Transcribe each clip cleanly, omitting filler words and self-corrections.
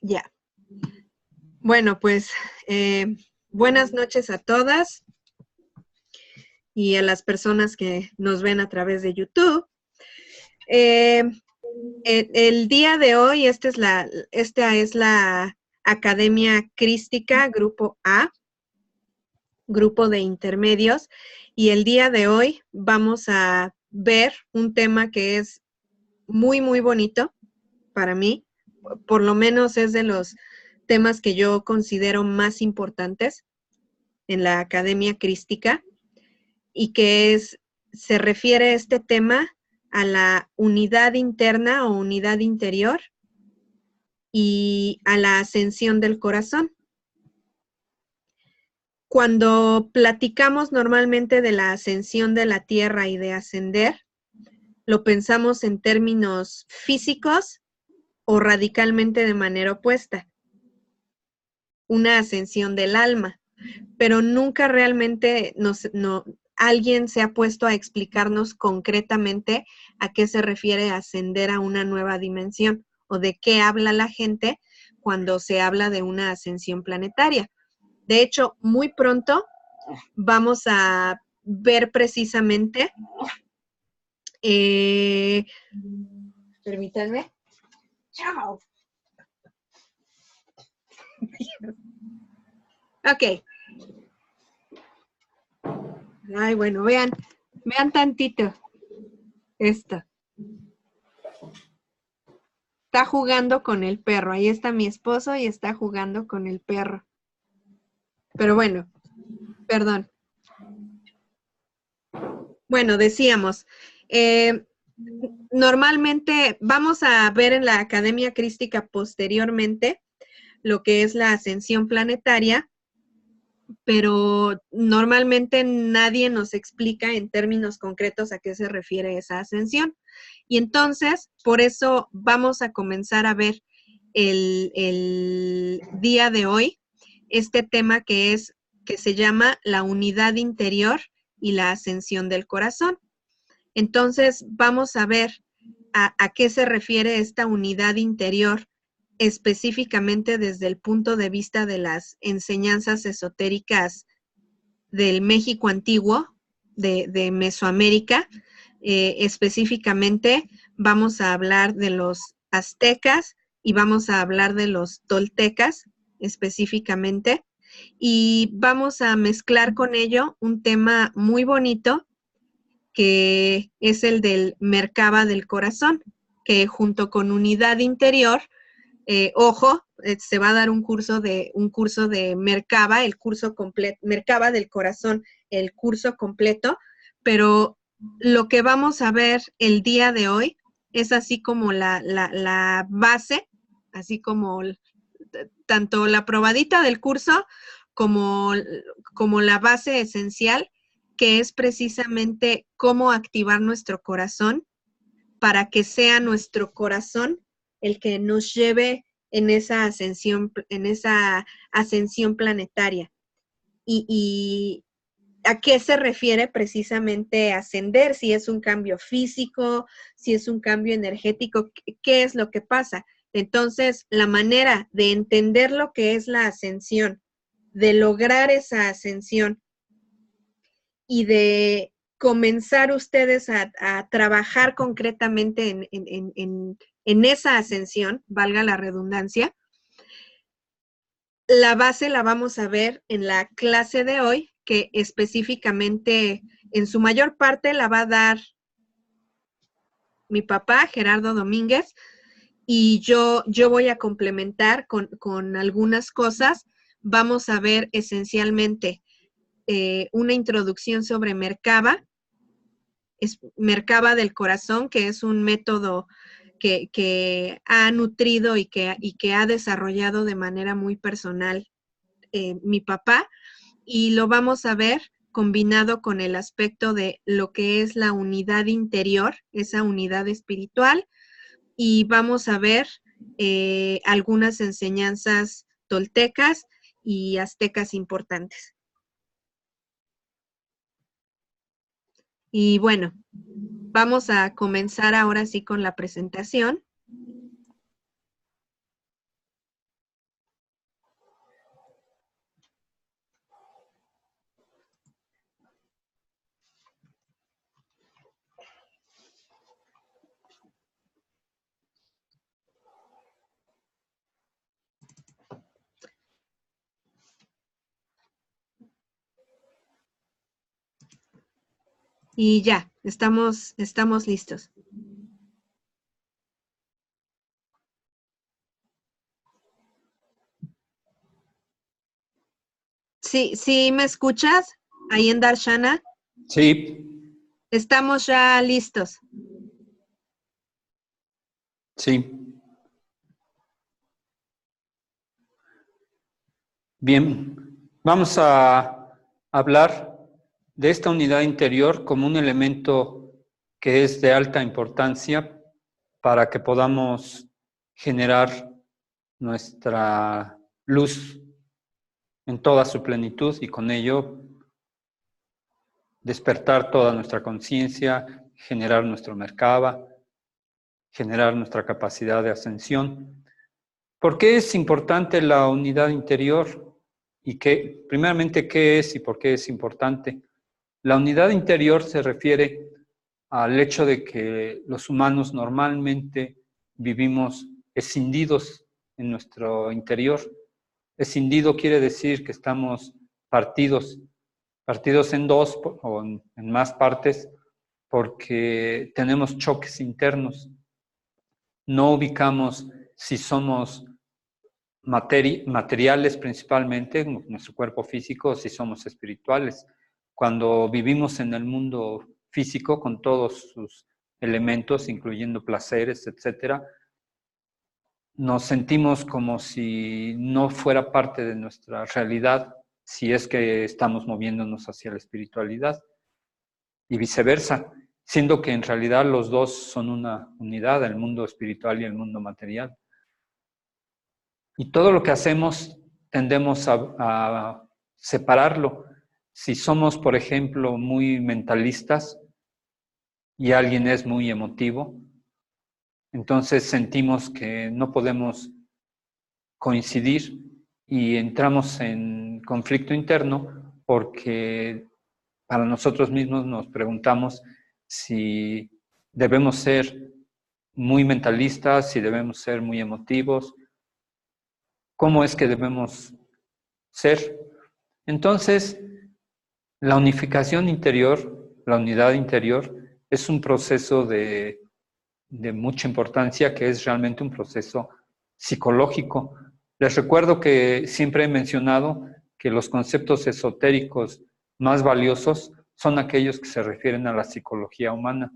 Ya. Bueno, pues buenas noches a todas y a las personas que nos ven a través de YouTube. Eh, el día de hoy, esta es la Academia Crística, Grupo A, Grupo de Intermedios, y el día de hoy vamos a ver un tema que es muy, muy bonito para mí, por lo menos es de los temas que yo considero más importantes en la Academia Crística, y se refiere este tema a la unidad interna o unidad interior y a la ascensión del corazón. Cuando platicamos normalmente de la ascensión de la tierra y de ascender, lo pensamos en términos físicos o radicalmente de manera opuesta. Una ascensión del alma, pero nunca realmente alguien se ha puesto a explicarnos concretamente a qué se refiere ascender a una nueva dimensión o de qué habla la gente cuando se habla de una ascensión planetaria. De hecho, muy pronto vamos a ver precisamente, permítanme. Chao. Ok. Ay, bueno, vean tantito esto. Está jugando con el perro. Ahí está mi esposo y está jugando con el perro. Pero bueno, perdón. Bueno, decíamos, normalmente vamos a ver en la Academia Crística posteriormente lo que es la ascensión planetaria, pero normalmente nadie nos explica en términos concretos a qué se refiere esa ascensión. Y entonces, por eso vamos a comenzar a ver el día de hoy este tema que se llama la unidad interior y la ascensión del corazón. Entonces, vamos a ver a qué se refiere esta unidad interior específicamente desde el punto de vista de las enseñanzas esotéricas del México antiguo, de Mesoamérica. Específicamente vamos a hablar de los aztecas y vamos a hablar de los toltecas específicamente, y vamos a mezclar con ello un tema muy bonito que es el del Merkaba del corazón, que junto con unidad interior, ojo, se va a dar un curso de Merkaba, el curso completo, Merkaba del corazón, el curso completo, pero lo que vamos a ver el día de hoy es así como la base, así como tanto la probadita del curso como, como la base esencial, que es precisamente cómo activar nuestro corazón para que sea nuestro corazón el que nos lleve en esa ascensión planetaria. Y ¿a qué se refiere precisamente ascender? Si es un cambio físico, si es un cambio energético, ¿qué es lo que pasa? Entonces, la manera de entender lo que es la ascensión, de lograr esa ascensión y de comenzar ustedes a trabajar concretamente en esa ascensión, valga la redundancia, la base la vamos a ver en la clase de hoy, que específicamente en su mayor parte la va a dar mi papá, Gerardo Domínguez, y yo voy a complementar con algunas cosas. Vamos a ver esencialmente una introducción sobre Merkaba, es Merkaba del corazón, que es un método que ha nutrido y que ha desarrollado de manera muy personal mi papá, y lo vamos a ver combinado con el aspecto de lo que es la unidad interior, esa unidad espiritual, y vamos a ver algunas enseñanzas toltecas y aztecas importantes. Y bueno, vamos a comenzar ahora sí con la presentación. Y ya, estamos listos. Sí, sí, ¿me escuchas? Ahí en Darshana. Sí, Estamos ya listos. sí. Bien, vamos a hablar de esta unidad interior como un elemento que es de alta importancia para que podamos generar nuestra luz en toda su plenitud y con ello despertar toda nuestra conciencia, generar nuestro Merkaba, generar nuestra capacidad de ascensión. ¿Por qué es importante la unidad interior? Y qué, primeramente, ¿qué es y por qué es importante? La unidad interior se refiere al hecho de que los humanos normalmente vivimos escindidos en nuestro interior. Escindido quiere decir que estamos partidos, partidos en dos o en más partes, porque tenemos choques internos. No ubicamos si somos materiales principalmente, en nuestro cuerpo físico, si somos espirituales. Cuando vivimos en el mundo físico con todos sus elementos, incluyendo placeres, etcétera, nos sentimos como si no fuera parte de nuestra realidad, si es que estamos moviéndonos hacia la espiritualidad, y viceversa, siendo que en realidad los dos son una unidad, el mundo espiritual y el mundo material. Y todo lo que hacemos tendemos a separarlo. Si somos, por ejemplo, muy mentalistas y alguien es muy emotivo, entonces sentimos que no podemos coincidir y entramos en conflicto interno porque para nosotros mismos nos preguntamos si debemos ser muy mentalistas, si debemos ser muy emotivos, cómo es que debemos ser. Entonces, la unificación interior, la unidad interior, es un proceso de mucha importancia que es realmente un proceso psicológico. Les recuerdo que siempre he mencionado que los conceptos esotéricos más valiosos son aquellos que se refieren a la psicología humana,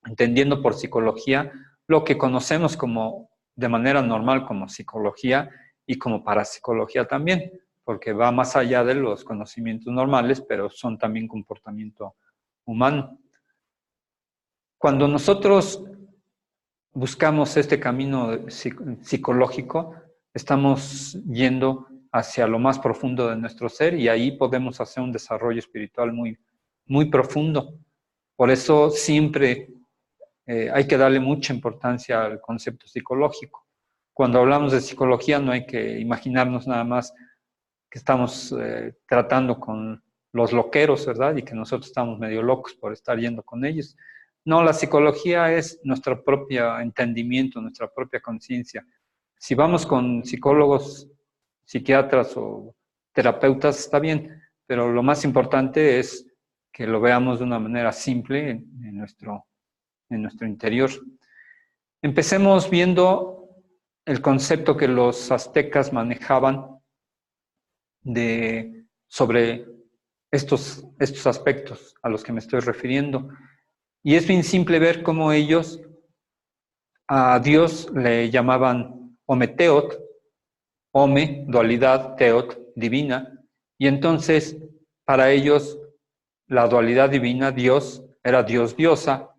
entendiendo por psicología lo que conocemos como de manera normal como psicología y como parapsicología también, porque va más allá de los conocimientos normales, pero son también comportamiento humano. Cuando nosotros buscamos este camino psicológico, estamos yendo hacia lo más profundo de nuestro ser y ahí podemos hacer un desarrollo espiritual muy, muy profundo. Por eso siempre hay que darle mucha importancia al concepto psicológico. Cuando hablamos de psicología no hay que imaginarnos nada más que estamos tratando con los loqueros, ¿verdad? Y que nosotros estamos medio locos por estar yendo con ellos. No, la psicología es nuestro propio entendimiento, nuestra propia conciencia. Si vamos con psicólogos, psiquiatras o terapeutas, está bien, pero lo más importante es que lo veamos de una manera simple en nuestro interior. Empecemos viendo el concepto que los aztecas manejaban sobre estos aspectos a los que me estoy refiriendo. Y es bien simple ver cómo ellos a Dios le llamaban Ometeot, Ome, dualidad, Teot, divina, y entonces para ellos la dualidad divina, Dios, era Dios diosa,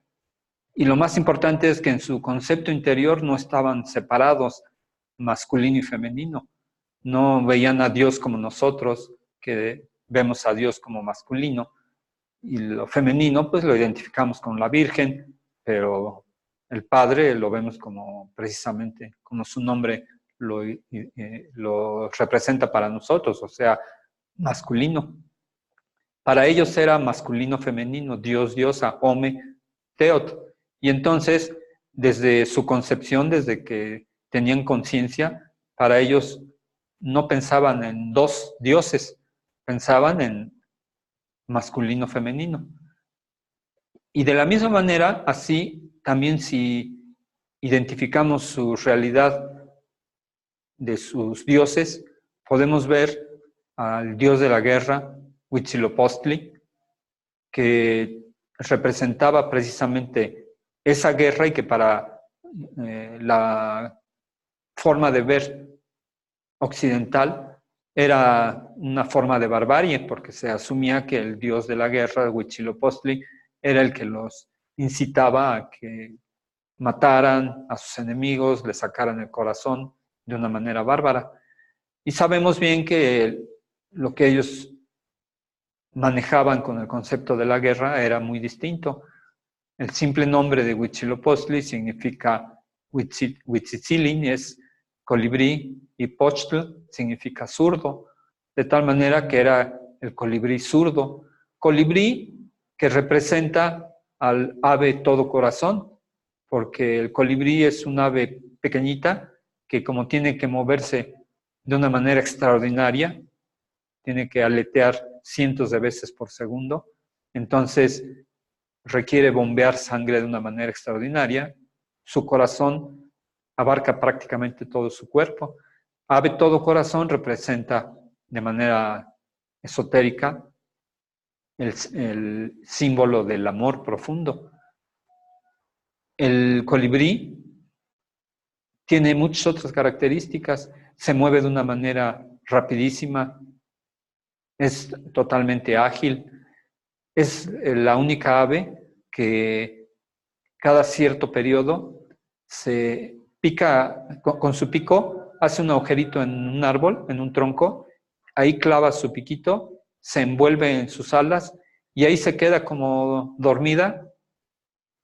y lo más importante es que en su concepto interior no estaban separados masculino y femenino, no veían a Dios como nosotros, que vemos a Dios como masculino, y lo femenino pues lo identificamos con la Virgen, pero el Padre lo vemos como precisamente, como su nombre lo representa para nosotros, o sea, masculino. Para ellos era masculino, femenino, Dios, diosa, home, teot. Y entonces, desde su concepción, desde que tenían conciencia, para ellos no pensaban en dos dioses, pensaban en masculino, femenino. Y de la misma manera, así también si identificamos su realidad de sus dioses, podemos ver al dios de la guerra, Huitzilopochtli, que representaba precisamente esa guerra y que para la forma de ver occidental era una forma de barbarie, porque se asumía que el dios de la guerra, Huitzilopochtli, era el que los incitaba a que mataran a sus enemigos, les sacaran el corazón de una manera bárbara. Y sabemos bien que lo que ellos manejaban con el concepto de la guerra era muy distinto. El simple nombre de Huitzilopochtli significa Huitzitzilin, es colibrí, y Pochtl significa zurdo, de tal manera que era el colibrí zurdo. Colibrí que representa al ave todo corazón, porque el colibrí es un ave pequeñita que como tiene que moverse de una manera extraordinaria, tiene que aletear cientos de veces por segundo, entonces requiere bombear sangre de una manera extraordinaria. Su corazón abarca prácticamente todo su cuerpo. Ave todo corazón representa de manera esotérica el símbolo del amor profundo. El colibrí tiene muchas otras características, se mueve de una manera rapidísima, es totalmente ágil, es la única ave que cada cierto periodo se pica con su pico, hace un agujerito en un árbol, en un tronco, ahí clava su piquito, se envuelve en sus alas y ahí se queda como dormida,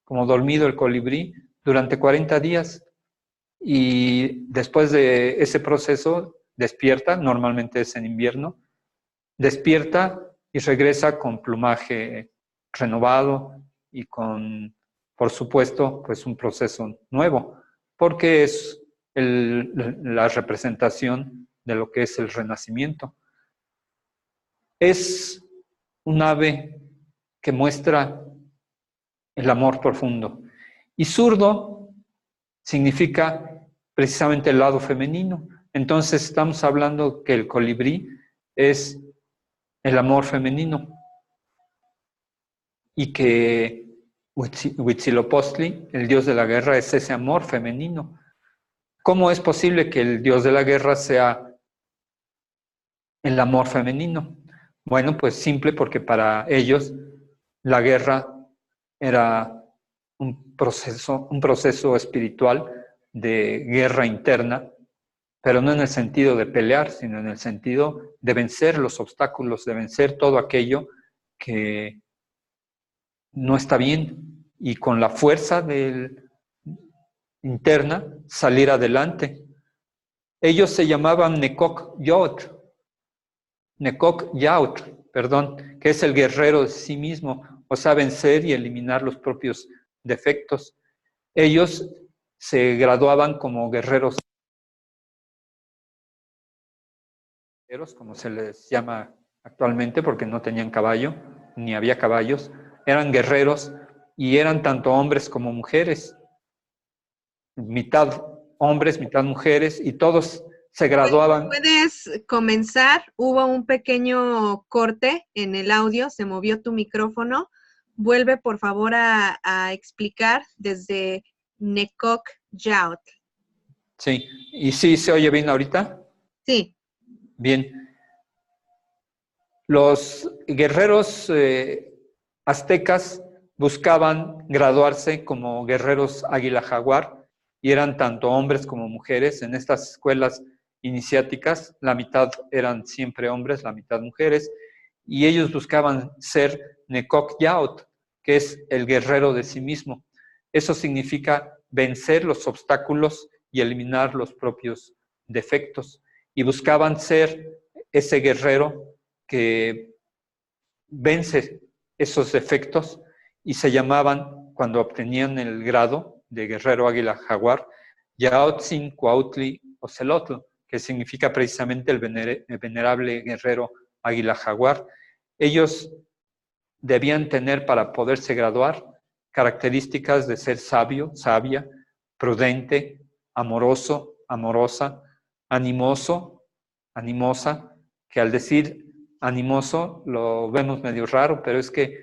como dormido el colibrí durante 40 días. Y después de ese proceso despierta, normalmente es en invierno, despierta y regresa con plumaje renovado y con, por supuesto, pues un proceso nuevo, porque es la representación de lo que es el renacimiento. Es un ave que muestra el amor profundo. Y zurdo significa precisamente el lado femenino. Entonces estamos hablando que el colibrí es el amor femenino y que Huitzilopochtli, el dios de la guerra, es ese amor femenino. ¿Cómo es posible que el dios de la guerra sea el amor femenino? Bueno, pues simple porque para ellos la guerra era un proceso espiritual de guerra interna, pero no en el sentido de pelear, sino en el sentido de vencer los obstáculos, de vencer todo aquello que no está bien y con la fuerza interna salir adelante. Ellos se llamaban Nekok Yaut, perdón, que es el guerrero de sí mismo, o sea, vencer y eliminar los propios defectos. Ellos se graduaban como guerreros, como se les llama actualmente, porque no tenían caballo, ni había caballos, eran guerreros y eran tanto hombres como mujeres, mitad hombres, mitad mujeres, y todos se graduaban. Puedes comenzar, hubo un pequeño corte en el audio, se movió tu micrófono. Vuelve por favor a explicar desde Nekok Yaut. Sí, ¿y sí se oye bien ahorita? Sí. Bien. Los guerreros aztecas buscaban graduarse como guerreros águila jaguar y eran tanto hombres como mujeres. En estas escuelas iniciáticas, la mitad eran siempre hombres, la mitad mujeres, y ellos buscaban ser Nekok Yaut, que es el guerrero de sí mismo. Eso significa vencer los obstáculos y eliminar los propios defectos. Y buscaban ser ese guerrero que vence esos defectos y se llamaban, cuando obtenían el grado de guerrero águila jaguar, Yaotzin Cuautli Ocelotl, que significa precisamente el venerable guerrero águila jaguar. Ellos debían tener, para poderse graduar, características de ser sabio, sabia, prudente, amoroso, amorosa, animoso, animosa, que al decir animoso lo vemos medio raro, pero es que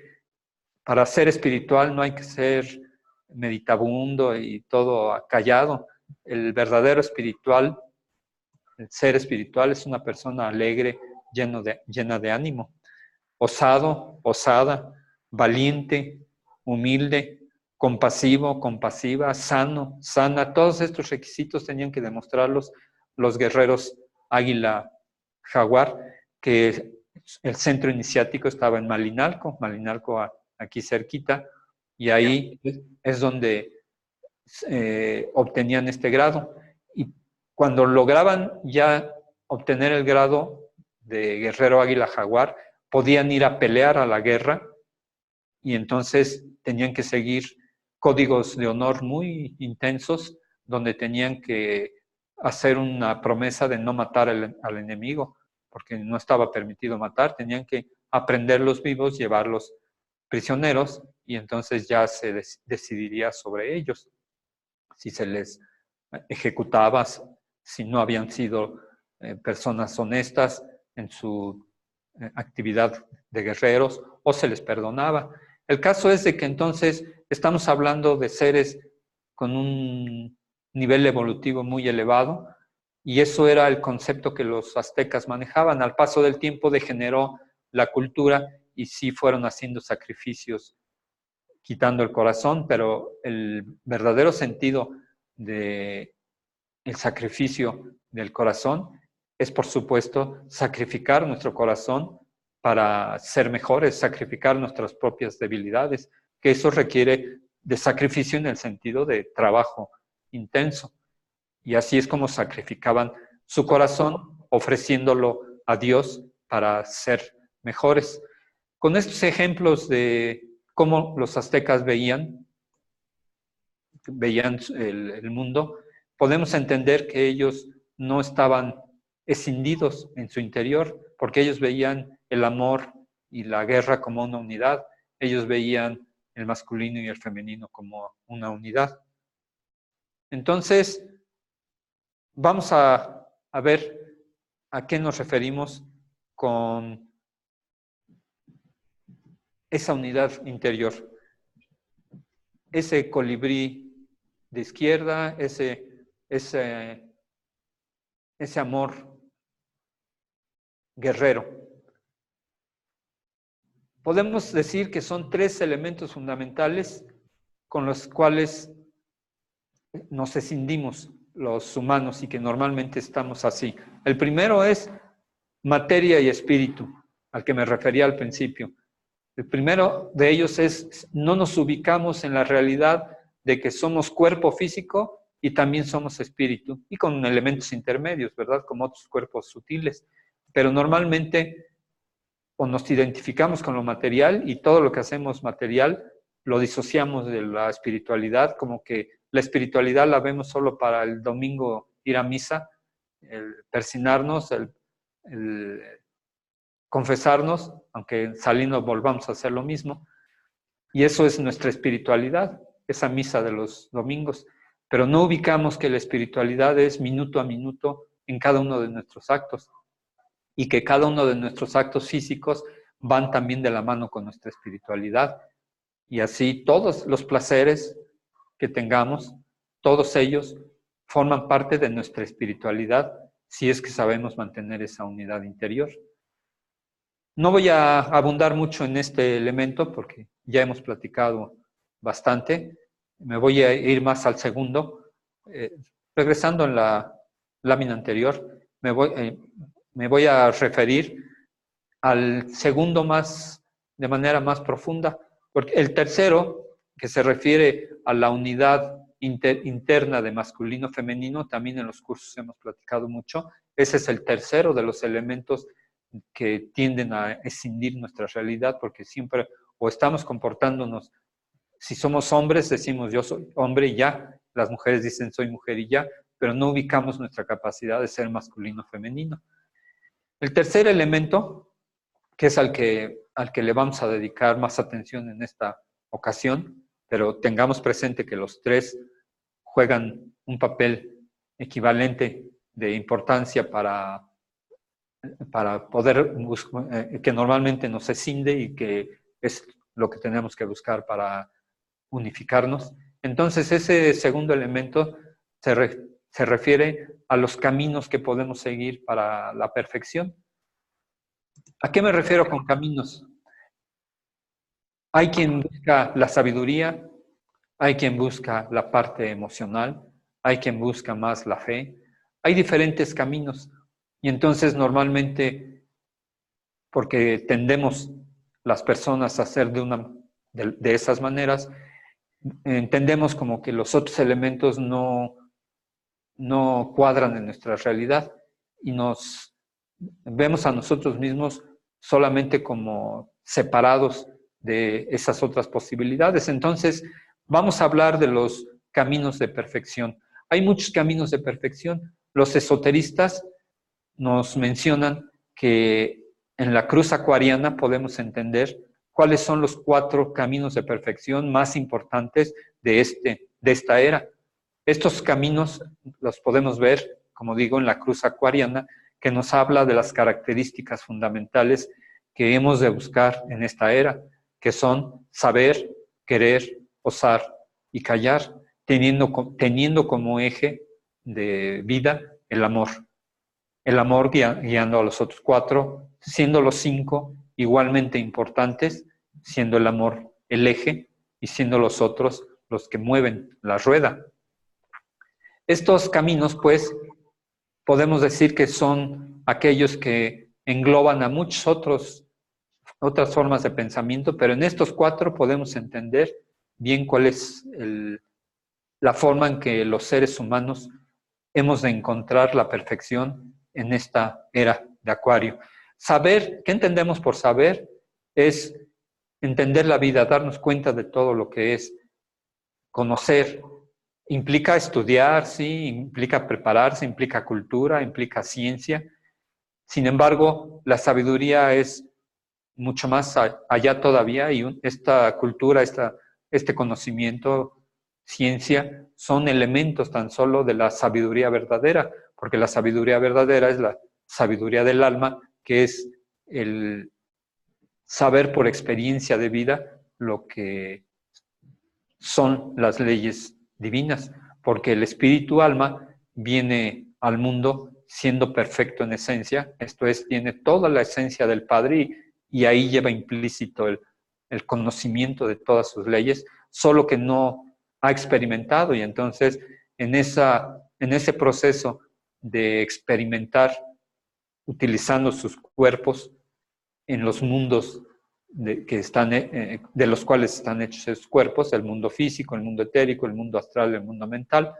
para ser espiritual no hay que ser meditabundo y todo callado. El verdadero espiritual, el ser espiritual es una persona alegre, llena de ánimo, osado, osada, valiente, humilde, compasivo, compasiva, sano, sana. Todos estos requisitos tenían que demostrarlos los guerreros águila jaguar, que el centro iniciático estaba en Malinalco, aquí cerquita, y ahí es donde obtenían este grado. Y cuando lograban ya obtener el grado de guerrero águila jaguar, podían ir a pelear a la guerra y entonces tenían que seguir códigos de honor muy intensos donde tenían que hacer una promesa de no matar al enemigo, porque no estaba permitido matar, tenían que aprenderlos vivos, llevarlos prisioneros y entonces ya se decidiría sobre ellos si se les ejecutaba, si no habían sido personas honestas en su actividad de guerreros o se les perdonaba. El caso es de que entonces estamos hablando de seres con un nivel evolutivo muy elevado y eso era el concepto que los aztecas manejaban. Al paso del tiempo degeneró la cultura y sí fueron haciendo sacrificios quitando el corazón, pero el verdadero sentido del sacrificio del corazón es, por supuesto, sacrificar nuestro corazón para ser mejores, sacrificar nuestras propias debilidades, que eso requiere de sacrificio en el sentido de trabajo intenso. Y así es como sacrificaban su corazón, ofreciéndolo a Dios para ser mejores. Con estos ejemplos de cómo los aztecas veían el mundo, podemos entender que ellos no estaban escindidos en su interior, porque ellos veían el amor y la guerra como una unidad. Ellos veían el masculino y el femenino como una unidad. Entonces, vamos a ver a qué nos referimos con esa unidad interior. Ese colibrí de izquierda, ese amor guerrero. Podemos decir que son tres elementos fundamentales con los cuales nos escindimos los humanos y que normalmente estamos así. El primero es materia y espíritu, al que me refería al principio. El primero de ellos es, no nos ubicamos en la realidad de que somos cuerpo físico y también somos espíritu, y con elementos intermedios, ¿verdad? Como otros cuerpos sutiles. Pero normalmente o nos identificamos con lo material y todo lo que hacemos material lo disociamos de la espiritualidad, como que la espiritualidad la vemos solo para el domingo ir a misa, el persinarnos, el confesarnos, aunque saliendo volvamos a hacer lo mismo. Y eso es nuestra espiritualidad, esa misa de los domingos. Pero no ubicamos que la espiritualidad es minuto a minuto en cada uno de nuestros actos y que cada uno de nuestros actos físicos van también de la mano con nuestra espiritualidad. Y así todos los placeres que tengamos, todos ellos forman parte de nuestra espiritualidad si es que sabemos mantener esa unidad interior. No voy a abundar mucho en este elemento porque ya hemos platicado bastante. Me voy a ir más al segundo. Regresando en la lámina anterior, me voy a referir al segundo de manera más profunda, porque el tercero, que se refiere a la unidad interna de masculino-femenino, también en los cursos hemos platicado mucho. Ese es el tercero de los elementos que tienden a escindir nuestra realidad, porque siempre o estamos comportándonos, si somos hombres decimos yo soy hombre y ya, las mujeres dicen soy mujer y ya, pero no ubicamos nuestra capacidad de ser masculino-femenino. El tercer elemento, que es al que le vamos a dedicar más atención en esta ocasión, pero tengamos presente que los tres juegan un papel equivalente de importancia para poder que normalmente nos escinde y que es lo que tenemos que buscar para unificarnos. Entonces, ese segundo elemento se refiere a los caminos que podemos seguir para la perfección. ¿A qué me refiero con caminos? Hay quien busca la sabiduría, hay quien busca la parte emocional, hay quien busca más la fe. Hay diferentes caminos. Y entonces normalmente, porque tendemos las personas a hacer de esas maneras, entendemos como que los otros elementos no cuadran en nuestra realidad y nos vemos a nosotros mismos solamente como separados de esas otras posibilidades. Entonces, vamos a hablar de los caminos de perfección. Hay muchos caminos de perfección. Los esoteristas nos mencionan que en la cruz acuariana podemos entender cuáles son los 4 caminos de perfección más importantes de esta era. Estos caminos los podemos ver, como digo, en la cruz acuariana, que nos habla de las características fundamentales que hemos de buscar en esta era, que son saber, querer, osar y callar, teniendo como eje de vida el amor. El amor guiando a los otros 4, siendo los 5 igualmente importantes, siendo el amor el eje y siendo los otros los que mueven la rueda. Estos caminos, pues, podemos decir que son aquellos que engloban a muchas otras formas de pensamiento, pero en estos 4 podemos entender bien cuál es la forma en que los seres humanos hemos de encontrar la perfección en esta era de Acuario. Saber, ¿qué entendemos por saber? Es entender la vida, darnos cuenta de todo lo que es. Conocer implica estudiar, sí, implica prepararse, implica cultura, implica ciencia. Sin embargo, la sabiduría es mucho más allá todavía y esta cultura, este conocimiento, ciencia, son elementos tan solo de la sabiduría verdadera, porque la sabiduría verdadera es la sabiduría del alma, que es el saber por experiencia de vida lo que son las leyes divinas, porque el espíritu alma viene al mundo siendo perfecto en esencia, esto es, tiene toda la esencia del Padre y ahí lleva implícito el conocimiento de todas sus leyes, solo que no ha experimentado y entonces en ese proceso de experimentar utilizando sus cuerpos en los mundos de los cuales están hechos esos cuerpos, el mundo físico, el mundo etérico, el mundo astral, el mundo mental.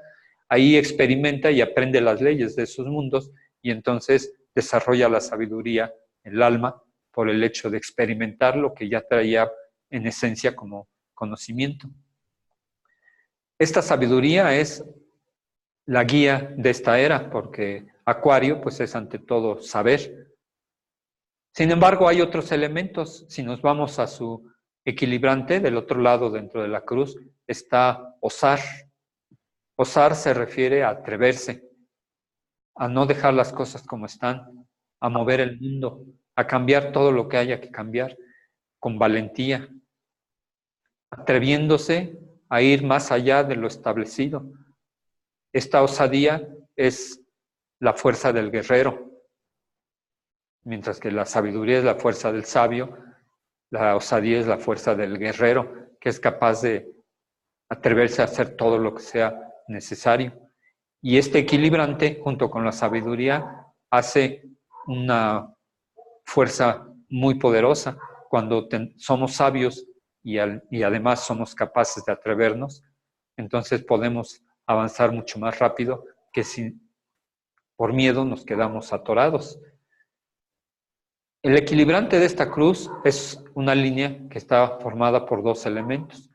Ahí experimenta y aprende las leyes de esos mundos y entonces desarrolla la sabiduría, el alma, por el hecho de experimentar lo que ya traía en esencia como conocimiento. Esta sabiduría es la guía de esta era, porque Acuario pues es ante todo saber. Sin embargo, hay otros elementos. Si nos vamos a su equilibrante, del otro lado dentro de la cruz, está osar. Osar se refiere a atreverse, a no dejar las cosas como están, a mover el mundo, a cambiar todo lo que haya que cambiar con valentía, atreviéndose a ir más allá de lo establecido. Esta osadía es la fuerza del guerrero, mientras que la sabiduría es la fuerza del sabio, la osadía es la fuerza del guerrero, que es capaz de atreverse a hacer todo lo que sea necesario. Y este equilibrante, junto con la sabiduría, hace una fuerza muy poderosa. Cuando somos sabios y además somos capaces de atrevernos, entonces podemos avanzar mucho más rápido que si por miedo nos quedamos atorados. El equilibrante de esta cruz es una línea que está formada por 2 elementos.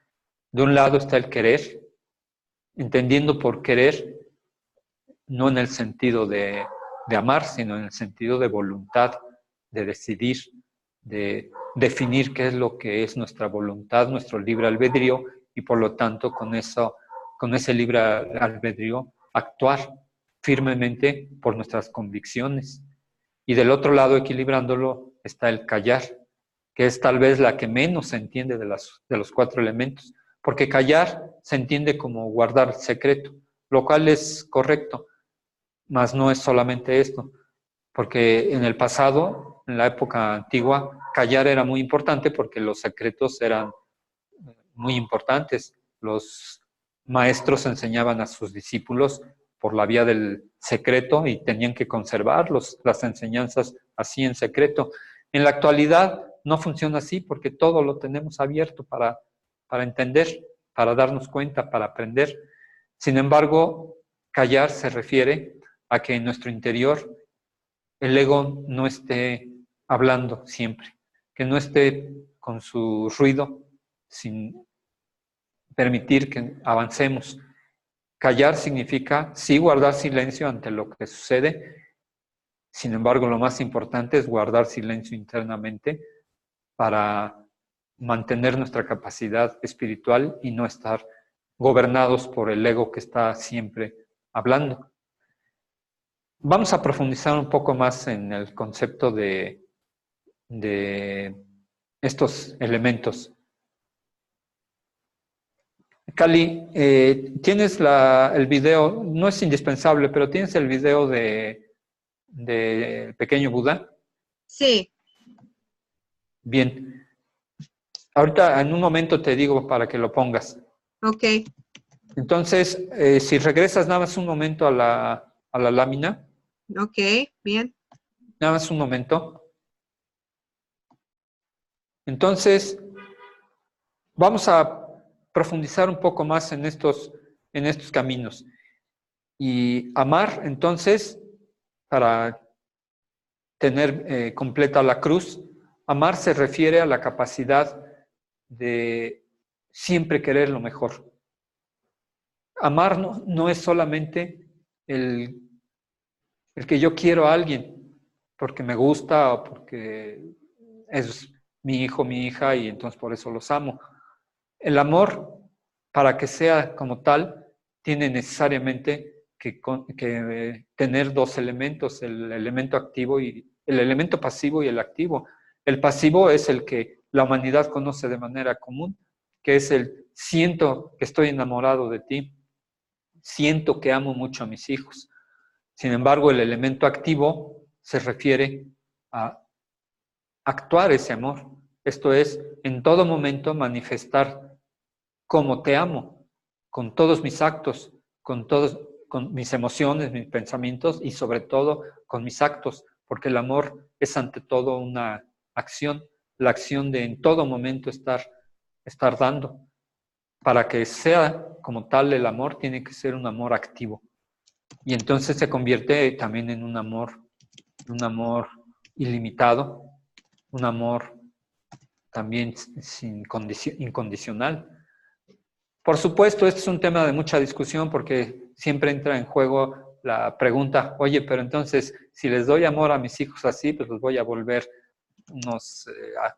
De un lado está el querer, entendiendo por querer no en el sentido de amar, sino en el sentido de voluntad, de decidir, de definir qué es lo que es nuestra voluntad, nuestro libre albedrío, y por lo tanto con ese libre albedrío actuar firmemente por nuestras convicciones. Y del otro lado, equilibrándolo, está el callar, que es tal vez la que menos se entiende de los 4 elementos, porque callar se entiende como guardar secreto, lo cual es correcto, mas no es solamente esto, porque en el pasado, en la época antigua, callar era muy importante porque los secretos eran muy importantes. Los maestros enseñaban a sus discípulos por la vía del secreto y tenían que conservar las enseñanzas así en secreto. En la actualidad no funciona así porque todo lo tenemos abierto para entender, para darnos cuenta, para aprender. Sin embargo, callar se refiere a que en nuestro interior el ego no esté hablando siempre, que no esté con su ruido sin permitir que avancemos. Callar significa, sí, guardar silencio ante lo que sucede. Sin embargo, lo más importante es guardar silencio internamente para mantener nuestra capacidad espiritual y no estar gobernados por el ego que está siempre hablando. Vamos a profundizar un poco más en el concepto de estos elementos. Cali, tienes el video, no es indispensable, pero tienes el video de Pequeño Buda. Sí. Bien. Ahorita en un momento te digo para que lo pongas. Ok. Entonces, si regresas nada más un momento a la lámina. Ok, bien. Nada más un momento. Entonces, vamos a profundizar un poco más en estos caminos. Y amar, entonces, para tener completa la cruz, amar se refiere a la capacidad de siempre querer lo mejor. Amar no es solamente el que yo quiero a alguien porque me gusta o porque es mi hijo, mi hija y entonces por eso los amo. El amor, para que sea como tal, tiene necesariamente que tener 2 elementos, el elemento activo y el elemento pasivo y el activo. El pasivo es el que la humanidad conoce de manera común, que es el siento que estoy enamorado de ti, siento que amo mucho a mis hijos. Sin embargo, el elemento activo se refiere a actuar ese amor. Esto es, en todo momento manifestar cómo te amo, con todos mis actos, con mis emociones, mis pensamientos y sobre todo con mis actos, porque el amor es ante todo una acción, la acción de en todo momento estar dando. Para que sea como tal el amor, tiene que ser un amor activo. Y entonces se convierte también en un amor ilimitado, un amor también incondicional. Por supuesto, este es un tema de mucha discusión porque siempre entra en juego la pregunta, oye, pero entonces, si les doy amor a mis hijos así, pues los voy a volver unos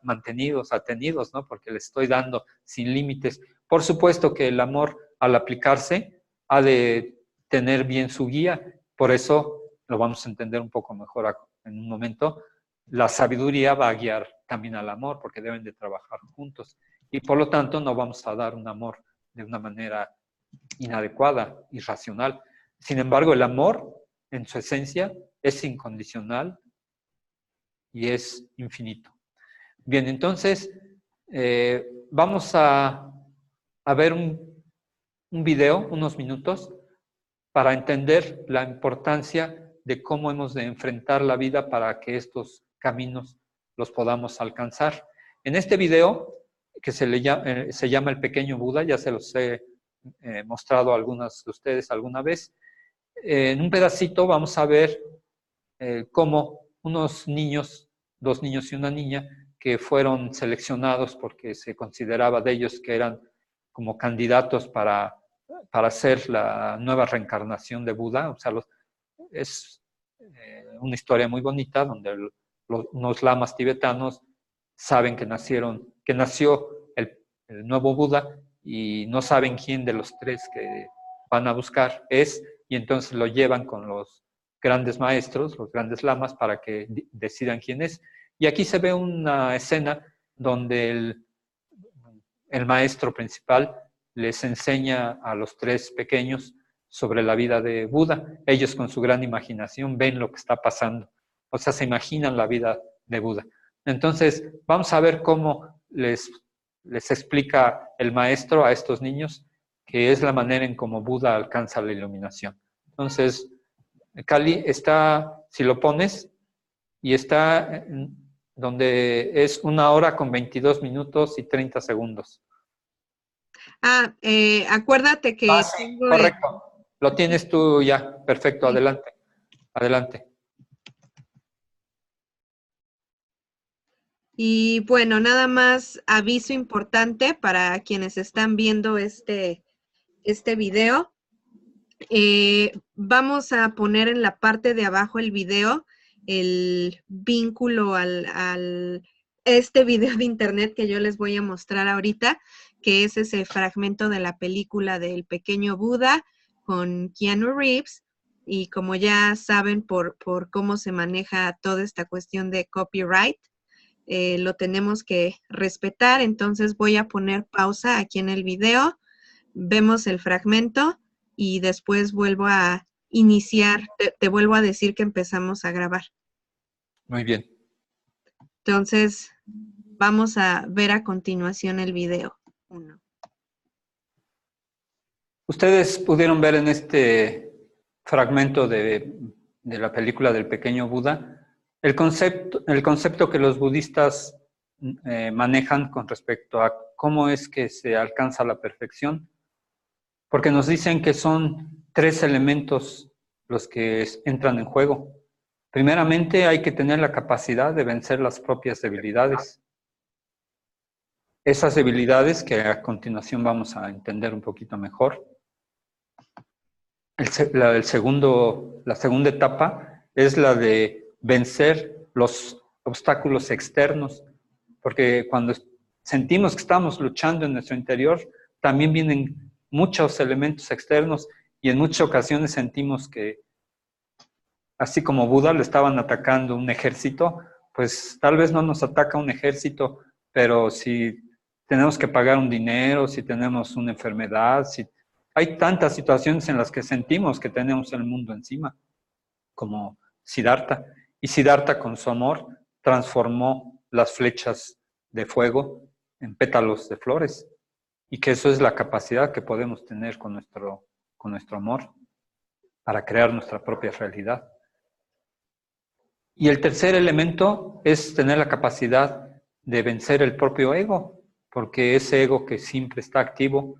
mantenidos, atenidos, ¿no? Porque les estoy dando sin límites. Por supuesto que el amor, al aplicarse, ha de tener bien su guía. Por eso, lo vamos a entender un poco mejor en un momento, la sabiduría va a guiar también al amor, porque deben de trabajar juntos. Y por lo tanto, no vamos a dar un amor de una manera inadecuada, irracional. Sin embargo, el amor, en su esencia, es incondicional y es infinito. Bien, entonces, vamos a ver un video, unos minutos, para entender la importancia de cómo hemos de enfrentar la vida para que estos caminos los podamos alcanzar. En este video, que se llama El Pequeño Buda, ya se los he mostrado a algunos de ustedes alguna vez, en un pedacito vamos a ver cómo unos niños, 2 niños y una niña, que fueron seleccionados porque se consideraba de ellos que eran como candidatos para ser la nueva reencarnación de Buda. O sea, es una historia muy bonita donde unos lamas tibetanos saben que nació el nuevo Buda y no saben quién de los tres que van a buscar es, y entonces lo llevan con los grandes maestros, los grandes lamas, para que decidan quién es. Y aquí se ve una escena donde el maestro principal les enseña a los tres pequeños sobre la vida de Buda. Ellos con su gran imaginación ven lo que está pasando, o sea, se imaginan la vida de Buda. Entonces, vamos a ver cómo les explica el maestro a estos niños que es la manera en cómo Buda alcanza la iluminación. Entonces, Cali está, si lo pones, y está donde es 1 hora con 22 minutos y 30 segundos. Acuérdate que Sí, tengo correcto. Lo tienes tú ya. Perfecto, sí. Adelante. Adelante. Y bueno, nada más aviso importante para quienes están viendo este video. Vamos a poner en la parte de abajo el video, el vínculo este video de internet que yo les voy a mostrar ahorita, que es ese fragmento de la película del pequeño Buda con Keanu Reeves. Y como ya saben por cómo se maneja toda esta cuestión de copyright, lo tenemos que respetar. Entonces voy a poner pausa aquí en el video, vemos el fragmento y después vuelvo a iniciar, te vuelvo a decir que empezamos a grabar. Muy bien. Entonces, vamos a ver a continuación el video. Ustedes pudieron ver en este fragmento de la película del pequeño Buda el concepto que los budistas manejan con respecto a cómo es que se alcanza la perfección, porque nos dicen que son 3 elementos los que entran en juego. Primeramente, hay que tener la capacidad de vencer las propias debilidades. Esas debilidades que a continuación vamos a entender un poquito mejor. La segunda etapa es la de vencer los obstáculos externos, porque cuando sentimos que estamos luchando en nuestro interior, también vienen muchos elementos externos y en muchas ocasiones sentimos que, así como Buda le estaban atacando un ejército, pues tal vez no nos ataca un ejército, pero si tenemos que pagar un dinero, si tenemos una enfermedad, si hay tantas situaciones en las que sentimos que tenemos el mundo encima, como Siddhartha. Y Siddhartha, con su amor, transformó las flechas de fuego en pétalos de flores. Y que eso es la capacidad que podemos tener con nuestro amor para crear nuestra propia realidad. Y el tercer elemento es tener la capacidad de vencer el propio ego, porque ese ego que siempre está activo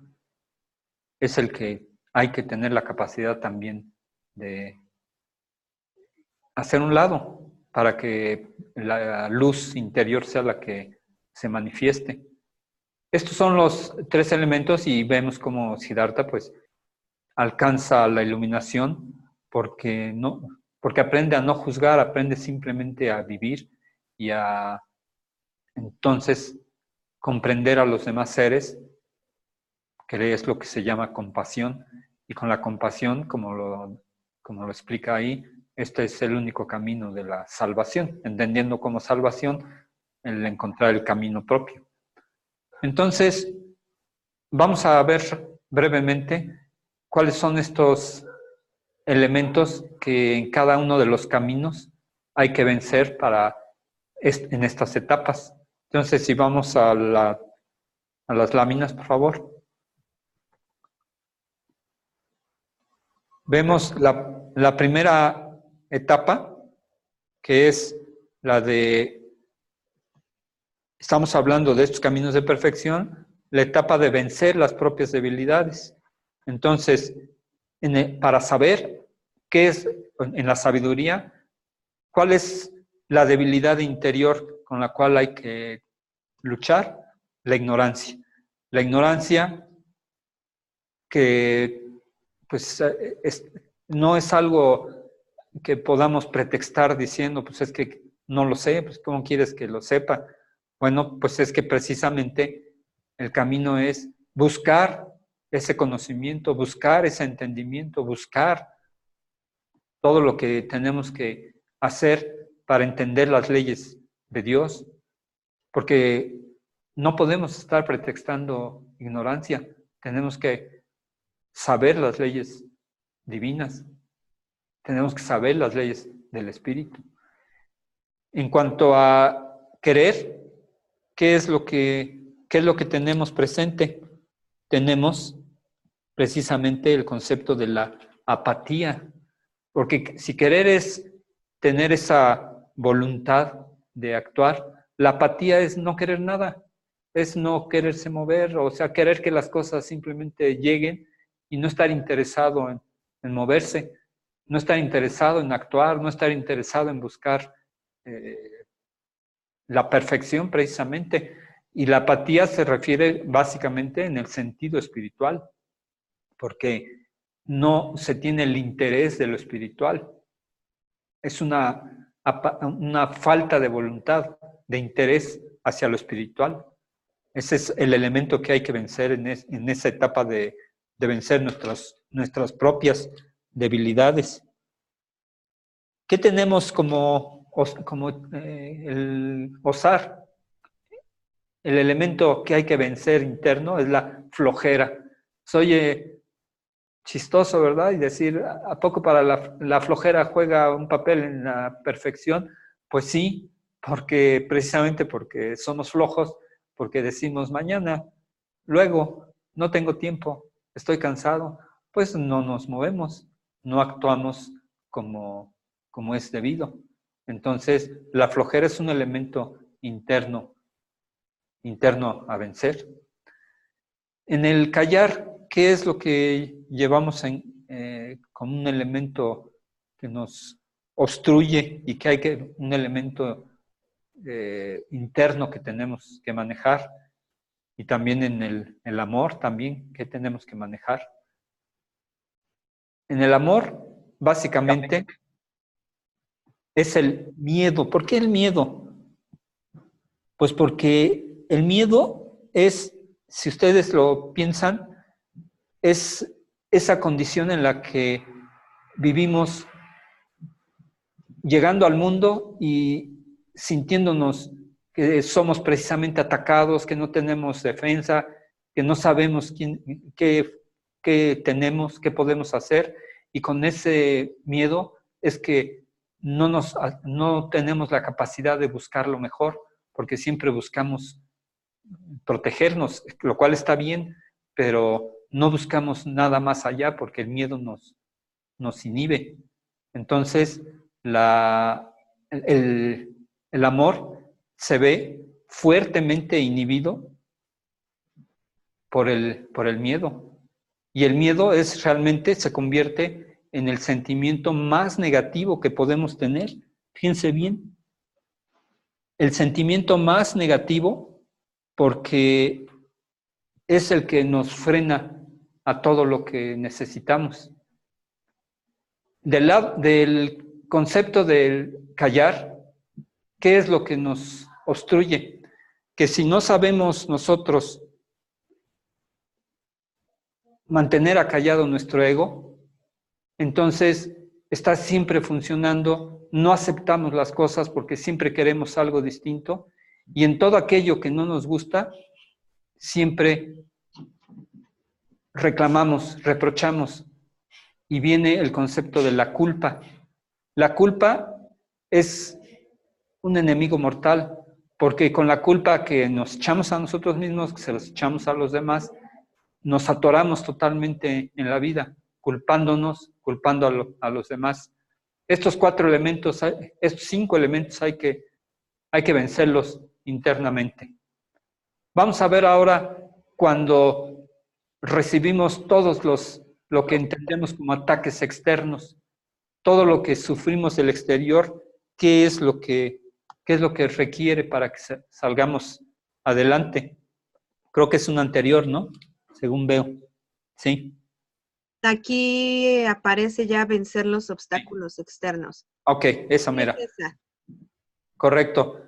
es el que hay que tener la capacidad también de hacer un lado para que la luz interior sea la que se manifieste. Estos son los 3 elementos y vemos cómo Siddhartha pues alcanza la iluminación porque aprende a no juzgar, aprende simplemente a vivir y a entonces comprender a los demás seres, que es lo que se llama compasión, y con la compasión, como lo explica ahí, este es el único camino de la salvación, entendiendo como salvación el encontrar el camino propio. Entonces, vamos a ver brevemente cuáles son estos elementos que en cada uno de los caminos hay que vencer en estas etapas. Entonces, si vamos a las láminas, por favor. Vemos la primera etapa, que es la de, estamos hablando de estos caminos de perfección, la etapa de vencer las propias debilidades. Entonces, para saber qué es en la sabiduría, cuál es la debilidad interior con la cual hay que luchar, la ignorancia. La ignorancia que pues no es algo que podamos pretextar diciendo, pues es que no lo sé, pues ¿cómo quieres que lo sepa? Bueno, pues es que precisamente el camino es buscar ese conocimiento, buscar ese entendimiento, buscar todo lo que tenemos que hacer para entender las leyes de Dios, porque no podemos estar pretextando ignorancia, tenemos que saber las leyes divinas, tenemos que saber las leyes del Espíritu. En cuanto a querer, ¿qué es lo que tenemos presente? Tenemos precisamente el concepto de la apatía, porque si querer es tener esa voluntad de actuar, la apatía es no querer nada, es no quererse mover, o sea, querer que las cosas simplemente lleguen y no estar interesado en moverse, no estar interesado en actuar, no estar interesado en buscar la perfección precisamente. Y la apatía se refiere básicamente en el sentido espiritual, porque no se tiene el interés de lo espiritual. Es una falta de voluntad, de interés hacia lo espiritual. Ese es el elemento que hay que vencer en esa etapa de vencer nuestras propias debilidades. ¿Qué tenemos como el osar? El elemento que hay que vencer interno es la flojera. Soy chistoso, ¿verdad? Y decir, ¿a poco para la flojera juega un papel en la perfección? Pues sí, precisamente porque somos flojos, porque decimos mañana, luego, no tengo tiempo, estoy cansado, pues no nos movemos, no actuamos como es debido. Entonces, la flojera es un elemento interno a vencer. En el callar, ¿qué es lo que llevamos como un elemento que nos obstruye y un elemento interno que tenemos que manejar? Y también en el amor, también, ¿qué tenemos que manejar? En el amor, básicamente, es el miedo. ¿Por qué el miedo? Pues porque el miedo es, si ustedes lo piensan, es esa condición en la que vivimos llegando al mundo y sintiéndonos que somos precisamente atacados, que no tenemos defensa, que no sabemos qué tenemos, qué podemos hacer, y con ese miedo es que no tenemos la capacidad de buscar lo mejor, porque siempre buscamos protegernos, lo cual está bien, pero no buscamos nada más allá porque el miedo nos inhibe. Entonces, el amor se ve fuertemente inhibido por el miedo. Y el miedo realmente se convierte en el sentimiento más negativo que podemos tener. Fíjense bien, el sentimiento más negativo, porque es el que nos frena a todo lo que necesitamos. Del concepto del callar, ¿qué es lo que nos obstruye? Que si no sabemos nosotros mantener acallado nuestro ego, entonces está siempre funcionando, no aceptamos las cosas porque siempre queremos algo distinto, y en todo aquello que no nos gusta, siempre reclamamos, reprochamos, y viene el concepto de la culpa. La culpa es un enemigo mortal, porque con la culpa que nos echamos a nosotros mismos, que se los echamos a los demás, nos atoramos totalmente en la vida, culpándonos, culpando a los demás. Estos 5 elementos hay que vencerlos internamente. Vamos a ver ahora cuando recibimos lo que entendemos como ataques externos, todo lo que sufrimos del exterior, qué es lo que requiere para que salgamos adelante. Creo que es un anterior, ¿no? Según veo. Sí. Aquí aparece ya vencer los obstáculos externos. Ok, esa mera. Correcto.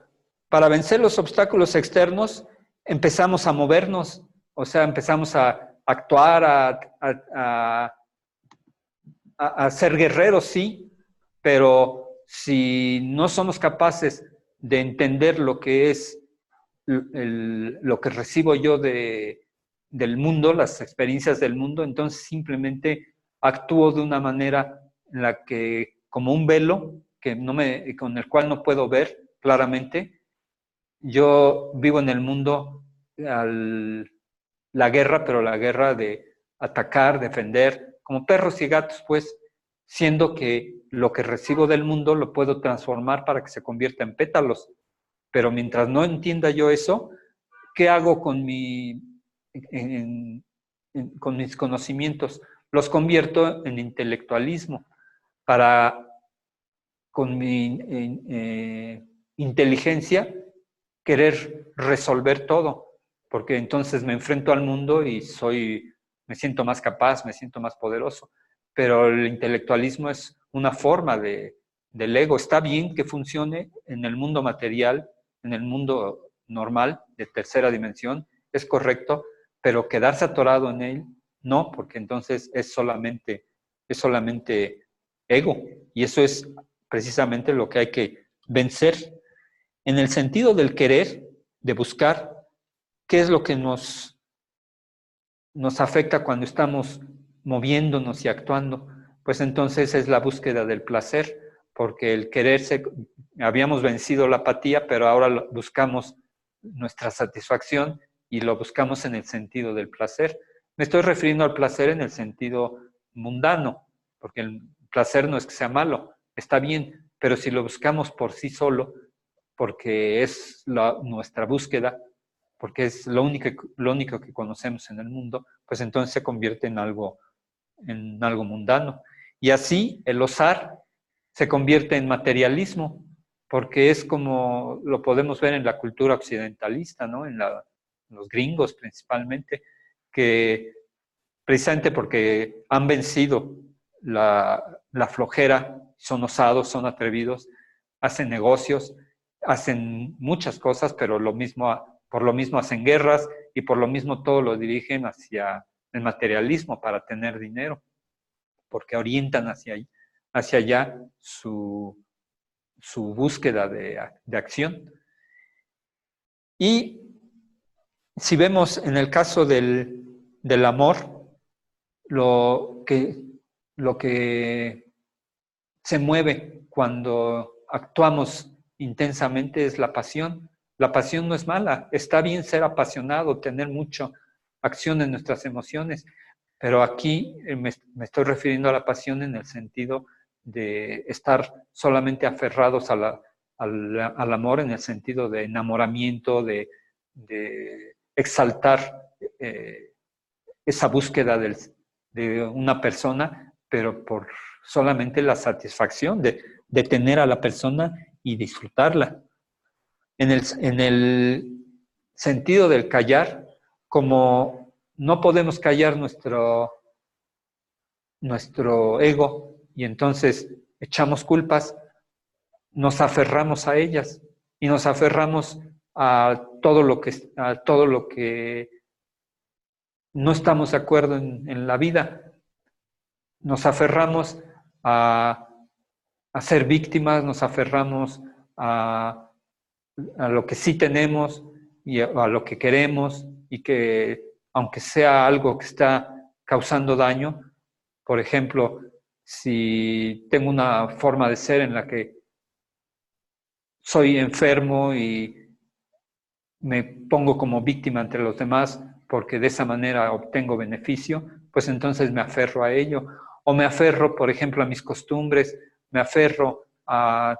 Para vencer los obstáculos externos, empezamos a movernos. O sea, empezamos a actuar, a ser guerreros, sí, pero si no somos capaces de entender lo que es lo que recibo yo del mundo, las experiencias del mundo, entonces simplemente actúo de una manera en la que, como un velo que con el cual no puedo ver claramente, yo vivo en el mundo la guerra, pero la guerra de atacar, defender, como perros y gatos, pues, siendo que lo que recibo del mundo lo puedo transformar para que se convierta en pétalos. Pero mientras no entienda yo eso, ¿qué hago con con mis conocimientos? Los convierto en intelectualismo para, con mi inteligencia, querer resolver todo, porque entonces me enfrento al mundo y me siento más capaz, me siento más poderoso. Pero el intelectualismo es una forma del ego. Está bien que funcione en el mundo material, en el mundo normal, de tercera dimensión, es correcto, pero quedarse atorado en él, no, porque entonces es solamente ego. Y eso es precisamente lo que hay que vencer en el sentido del querer, de buscar qué es lo que nos afecta cuando estamos moviéndonos y actuando. Pues entonces es la búsqueda del placer, porque el quererse, habíamos vencido la apatía, pero ahora buscamos nuestra satisfacción y lo buscamos en el sentido del placer. Me estoy refiriendo al placer en el sentido mundano, porque el placer no es que sea malo, está bien, pero si lo buscamos por sí solo, porque es nuestra búsqueda, porque es lo único que conocemos en el mundo, pues entonces se convierte en algo mundano. Y así el osar se convierte en materialismo, porque es como lo podemos ver en la cultura occidentalista, ¿no? En los gringos principalmente, que precisamente porque han vencido la flojera, son osados, son atrevidos, hacen negocios, hacen muchas cosas, pero por lo mismo hacen guerras y por lo mismo todo lo dirigen hacia el materialismo para tener dinero, porque orientan hacia allá su búsqueda de acción. Y si vemos en el caso del amor, lo que se mueve cuando actuamos intensamente es la pasión. La pasión no es mala, está bien ser apasionado, tener mucha acción en nuestras emociones, pero aquí me estoy refiriendo a la pasión en el sentido de estar solamente aferrados al amor, en el sentido de enamoramiento, de exaltar esa búsqueda de una persona, pero por solamente la satisfacción de tener a la persona y disfrutarla. En el sentido del callar, como no podemos callar nuestro ego y entonces echamos culpas, nos aferramos a ellas y nos aferramos a todo lo que no estamos de acuerdo en la vida. Nos aferramos a ser víctimas, nos aferramos a lo que sí tenemos y a lo que queremos, y que aunque sea algo que está causando daño, por ejemplo, si tengo una forma de ser en la que soy enfermo y me pongo como víctima entre los demás porque de esa manera obtengo beneficio, pues entonces me aferro a ello. O me aferro, por ejemplo, a mis costumbres, me aferro a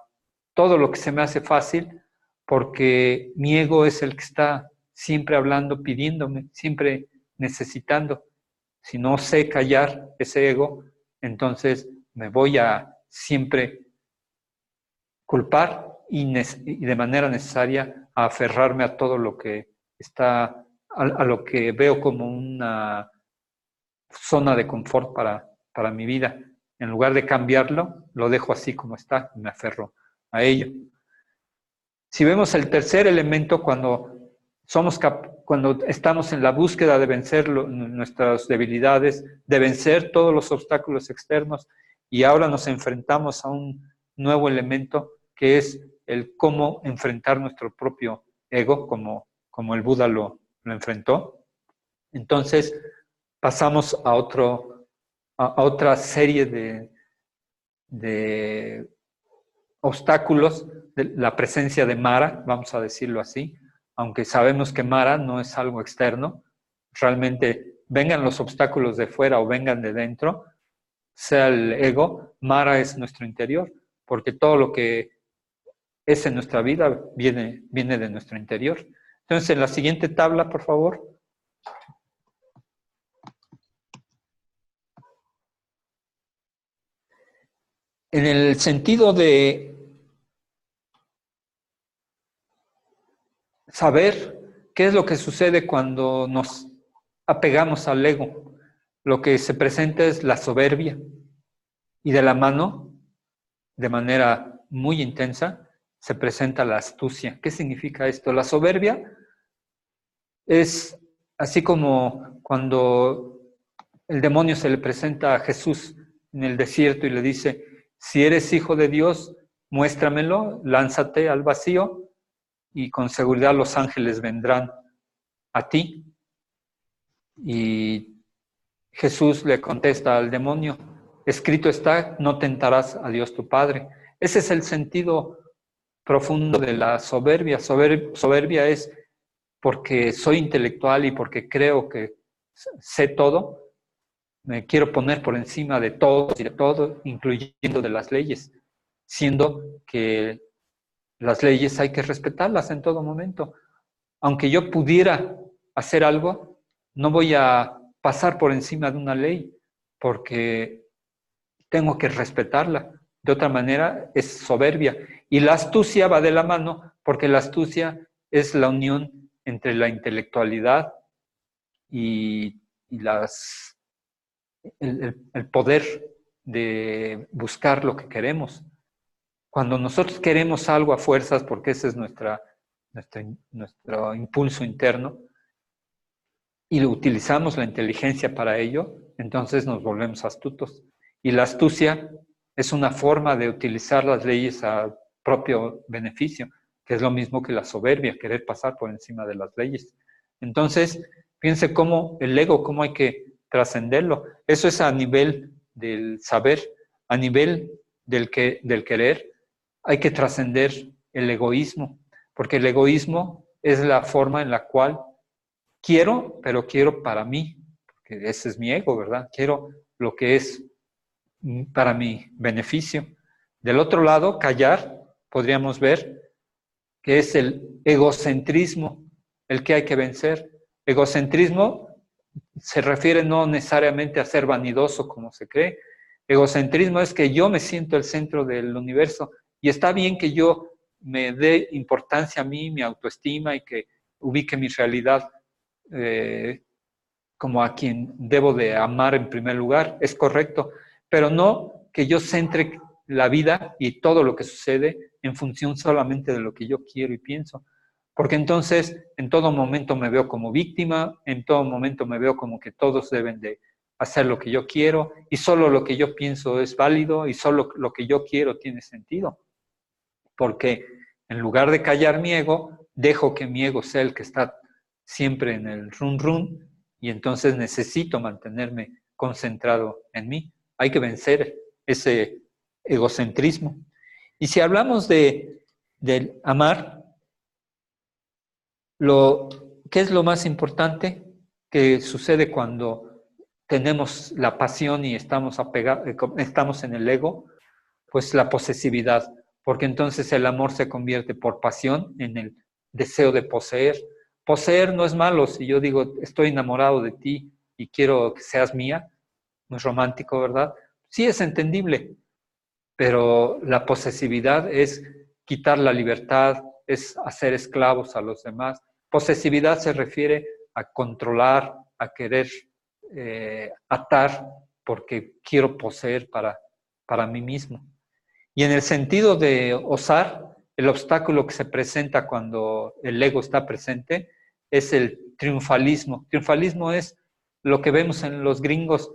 todo lo que se me hace fácil, porque mi ego es el que está siempre hablando, pidiéndome, siempre necesitando. Si no sé callar ese ego, entonces me voy a siempre culpar y de manera necesaria a aferrarme a todo lo que está, a lo que veo como una zona de confort para mi vida. En lugar de cambiarlo, lo dejo así como está y me aferro a ello. Si vemos el tercer elemento, cuando cuando estamos en la búsqueda de vencer nuestras debilidades, de vencer todos los obstáculos externos, y ahora nos enfrentamos a un nuevo elemento que es el cómo enfrentar nuestro propio ego, como el Buda lo enfrentó. Entonces pasamos a otra serie de obstáculos, de la presencia de Mara, vamos a decirlo así, aunque sabemos que Mara no es algo externo, realmente vengan los obstáculos de fuera o vengan de dentro, sea el ego, Mara es nuestro interior, porque todo lo que es en nuestra vida viene de nuestro interior. Entonces, en la siguiente tabla, por favor. En el sentido de saber qué es lo que sucede cuando nos apegamos al ego, lo que se presenta es la soberbia, y de la mano, de manera muy intensa, se presenta la astucia. ¿Qué significa esto? La soberbia es así como cuando el demonio se le presenta a Jesús en el desierto y le dice: si eres hijo de Dios, muéstramelo, lánzate al vacío y con seguridad los ángeles vendrán a ti. Y Jesús le contesta al demonio: escrito está, no tentarás a Dios tu Padre. Ese es el sentido profundo de la soberbia. Soberbia es porque soy intelectual y porque creo que sé todo, me quiero poner por encima de todos y de todo, incluyendo de las leyes, siendo que las leyes hay que respetarlas en todo momento. Aunque yo pudiera hacer algo, no voy a pasar por encima de una ley, porque tengo que respetarla. De otra manera, es soberbia. Y la astucia va de la mano, porque la astucia es la unión entre la intelectualidad y el poder de buscar lo que queremos. Cuando nosotros queremos algo a fuerzas, porque ese es nuestro impulso interno, y utilizamos la inteligencia para ello, entonces nos volvemos astutos. Y la astucia es una forma de utilizar las leyes a propio beneficio, que es lo mismo que la soberbia, querer pasar por encima de las leyes. Entonces, fíjense cómo el ego, cómo hay que trascenderlo. Eso es a nivel del saber, a nivel del querer, hay que trascender el egoísmo, porque el egoísmo es la forma en la cual quiero, pero quiero para mí, porque ese es mi ego, ¿verdad? Quiero lo que es para mi beneficio. Del otro lado, callar, podríamos ver que es el egocentrismo, el que hay que vencer. Egocentrismo se refiere no necesariamente a ser vanidoso como se cree. Egocentrismo es que yo me siento el centro del universo y está bien que yo me dé importancia a mí, mi autoestima y que ubique mi realidad como a quien debo de amar en primer lugar, es correcto, pero no que yo centre la vida y todo lo que sucede en función solamente de lo que yo quiero y pienso, porque entonces en todo momento me veo como víctima, en todo momento me veo como que todos deben de hacer lo que yo quiero y solo lo que yo pienso es válido y solo lo que yo quiero tiene sentido, porque en lugar de callar mi ego, dejo que mi ego sea el que está siempre en el run run y entonces necesito mantenerme concentrado en mí. Hay que vencer ese egocentrismo. Y si hablamos del amar, ¿qué es lo más importante que sucede cuando tenemos la pasión y estamos en el ego? Pues la posesividad, porque entonces el amor se convierte por pasión en el deseo de poseer. Poseer no es malo, si yo digo estoy enamorado de ti y quiero que seas mía, muy romántico, ¿verdad? Sí es entendible, pero la posesividad es quitar la libertad, es hacer esclavos a los demás. Posesividad se refiere a controlar, a querer atar, porque quiero poseer para mí mismo. Y en el sentido de osar, el obstáculo que se presenta cuando el ego está presente es el triunfalismo. Triunfalismo es lo que vemos en los gringos,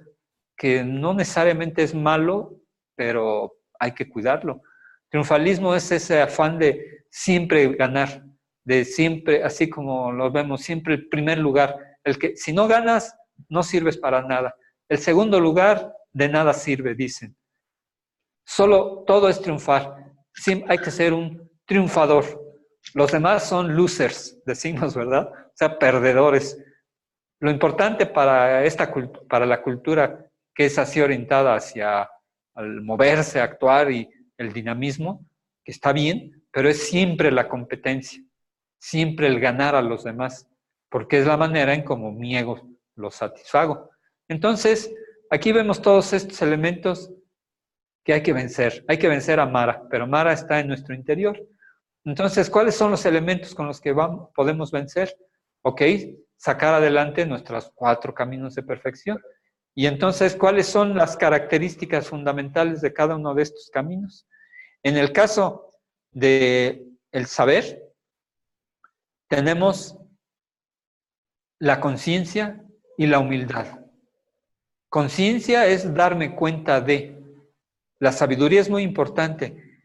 que no necesariamente es malo, pero hay que cuidarlo. Triunfalismo es ese afán de siempre ganar, de siempre, así como lo vemos, siempre el primer lugar. El que, si no ganas, no sirves para nada. El segundo lugar, de nada sirve, dicen. Solo todo es triunfar. Sí, hay que ser un triunfador. Los demás son losers, decimos, ¿verdad? O sea, perdedores. Lo importante para la cultura que es así orientada hacia el moverse, actuar y el dinamismo, que está bien, pero es siempre la competencia, siempre el ganar a los demás, porque es la manera en cómo mi ego lo satisfago. Entonces, aquí vemos todos estos elementos que hay que vencer. Hay que vencer a Mara, pero Mara está en nuestro interior. Entonces, ¿cuáles son los elementos con los que podemos vencer? Ok, sacar adelante nuestros 4 caminos de perfección. Y entonces, ¿cuáles son las características fundamentales de cada uno de estos caminos? En el caso del saber, tenemos la conciencia y la humildad. Conciencia es darme cuenta de. La sabiduría es muy importante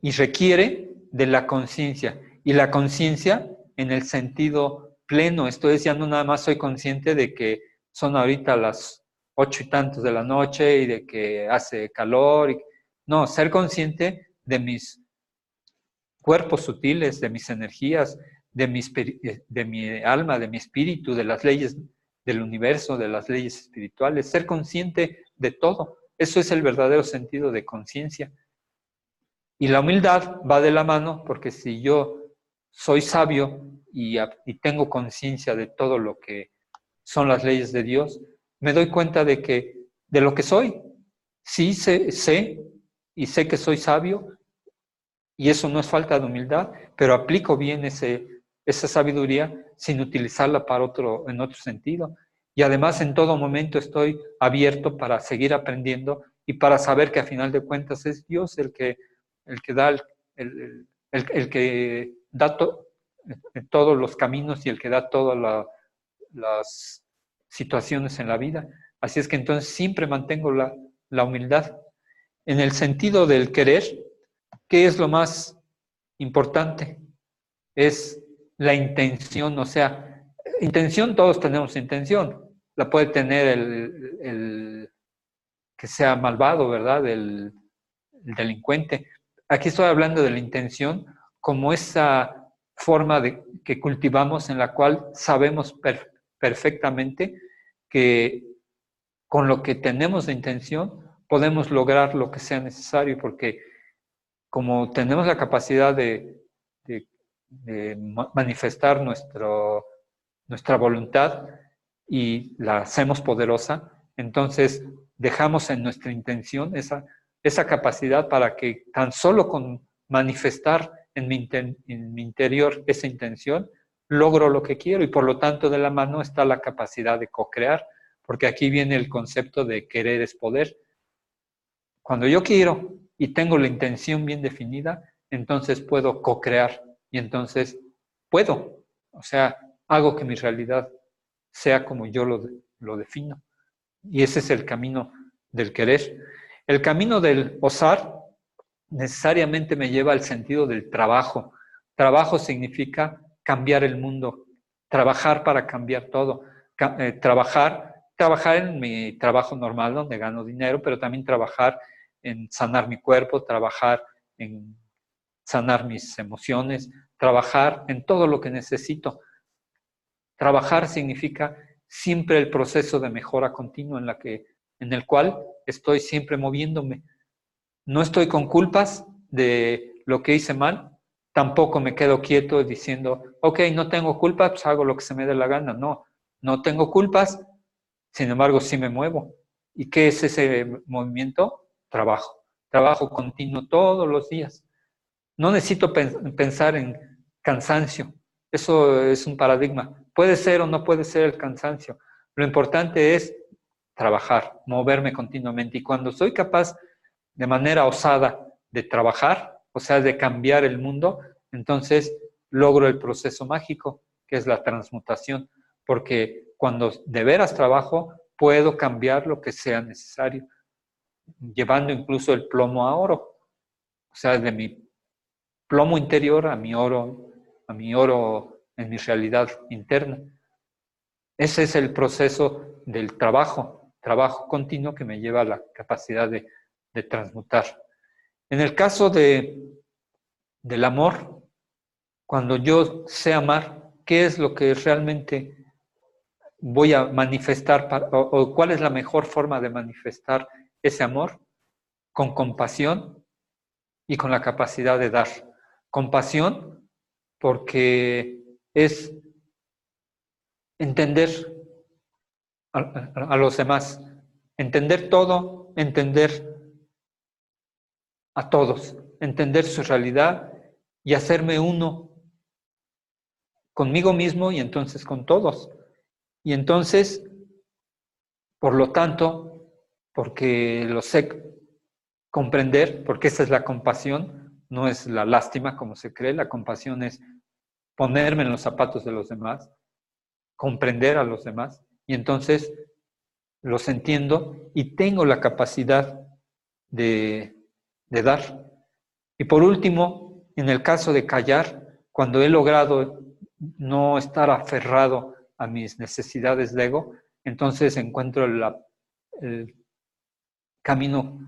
y requiere de la conciencia. Y la conciencia en el sentido pleno, esto es, ya no nada más soy consciente de que son ahorita las 8 y tantos de la noche y de que hace calor. No, ser consciente de mis cuerpos sutiles, de mis energías, de mi alma, de mi espíritu, de las leyes del universo, de las leyes espirituales, ser consciente de todo. Eso es el verdadero sentido de conciencia. Y la humildad va de la mano, porque si yo soy sabio y tengo conciencia de todo lo que son las leyes de Dios, me doy cuenta de lo que soy. Sí sé y sé que soy sabio, y eso no es falta de humildad, pero aplico bien esa sabiduría sin utilizarla en otro sentido. Y además en todo momento estoy abierto para seguir aprendiendo y para saber que a final de cuentas es Dios el que da todos los caminos y el que da todas las situaciones en la vida. Así es que entonces siempre mantengo la humildad. En el sentido del querer, ¿qué es lo más importante? Es la intención, o sea, intención, todos tenemos intención. La puede tener el que sea malvado, ¿verdad? El delincuente. Aquí estoy hablando de la intención como esa forma que cultivamos en la cual sabemos perfectamente que con lo que tenemos de intención podemos lograr lo que sea necesario, porque como tenemos la capacidad de manifestar nuestra voluntad y la hacemos poderosa, entonces dejamos en nuestra intención esa capacidad para que tan solo con manifestar en mi interior esa intención, logro lo que quiero y por lo tanto de la mano está la capacidad de co-crear, porque aquí viene el concepto de querer es poder. Cuando yo quiero y tengo la intención bien definida, entonces puedo co-crear y entonces puedo, o sea, hago que mi realidad sea como yo lo defino. Y ese es el camino del querer. El camino del osar necesariamente me lleva al sentido del trabajo. Trabajo significa cambiar el mundo, trabajar para cambiar todo, trabajar en mi trabajo normal donde gano dinero, pero también trabajar en sanar mi cuerpo, trabajar en sanar mis emociones, trabajar en todo lo que necesito. Trabajar significa siempre el proceso de mejora continua en el cual estoy siempre moviéndome. No estoy con culpas de lo que hice mal, tampoco me quedo quieto diciendo, ok, no tengo culpa, pues hago lo que se me dé la gana. No tengo culpas, sin embargo sí me muevo. ¿Y qué es ese movimiento? Trabajo continuo todos los días. No necesito pensar en cansancio. Eso es un paradigma. Puede ser o no puede ser el cansancio. Lo importante es trabajar, moverme continuamente. Y cuando soy capaz de manera osada de trabajar, o sea, de cambiar el mundo, entonces logro el proceso mágico. que es la transmutación, porque cuando de veras trabajo, puedo cambiar lo que sea necesario, llevando incluso el plomo a oro, o sea, de mi plomo interior a mi oro en mi realidad interna. Ese es el proceso del trabajo continuo que me lleva a la capacidad de transmutar. En el caso del amor, cuando yo sé amar, ¿qué es lo que realmente voy a manifestar o cuál es la mejor forma de manifestar ese amor? Con compasión y con la capacidad de dar. Compasión porque es entender a los demás, entender todo, entender a todos, entender su realidad y hacerme uno conmigo mismo y entonces con todos. Y entonces, por lo tanto, porque lo sé comprender, porque esa es la compasión, no es la lástima como se cree, la compasión es ponerme en los zapatos de los demás, comprender a los demás, y entonces los entiendo y tengo la capacidad de dar. Y por último, en el caso de callar, cuando he logrado no estar aferrado a mis necesidades de ego, entonces encuentro el camino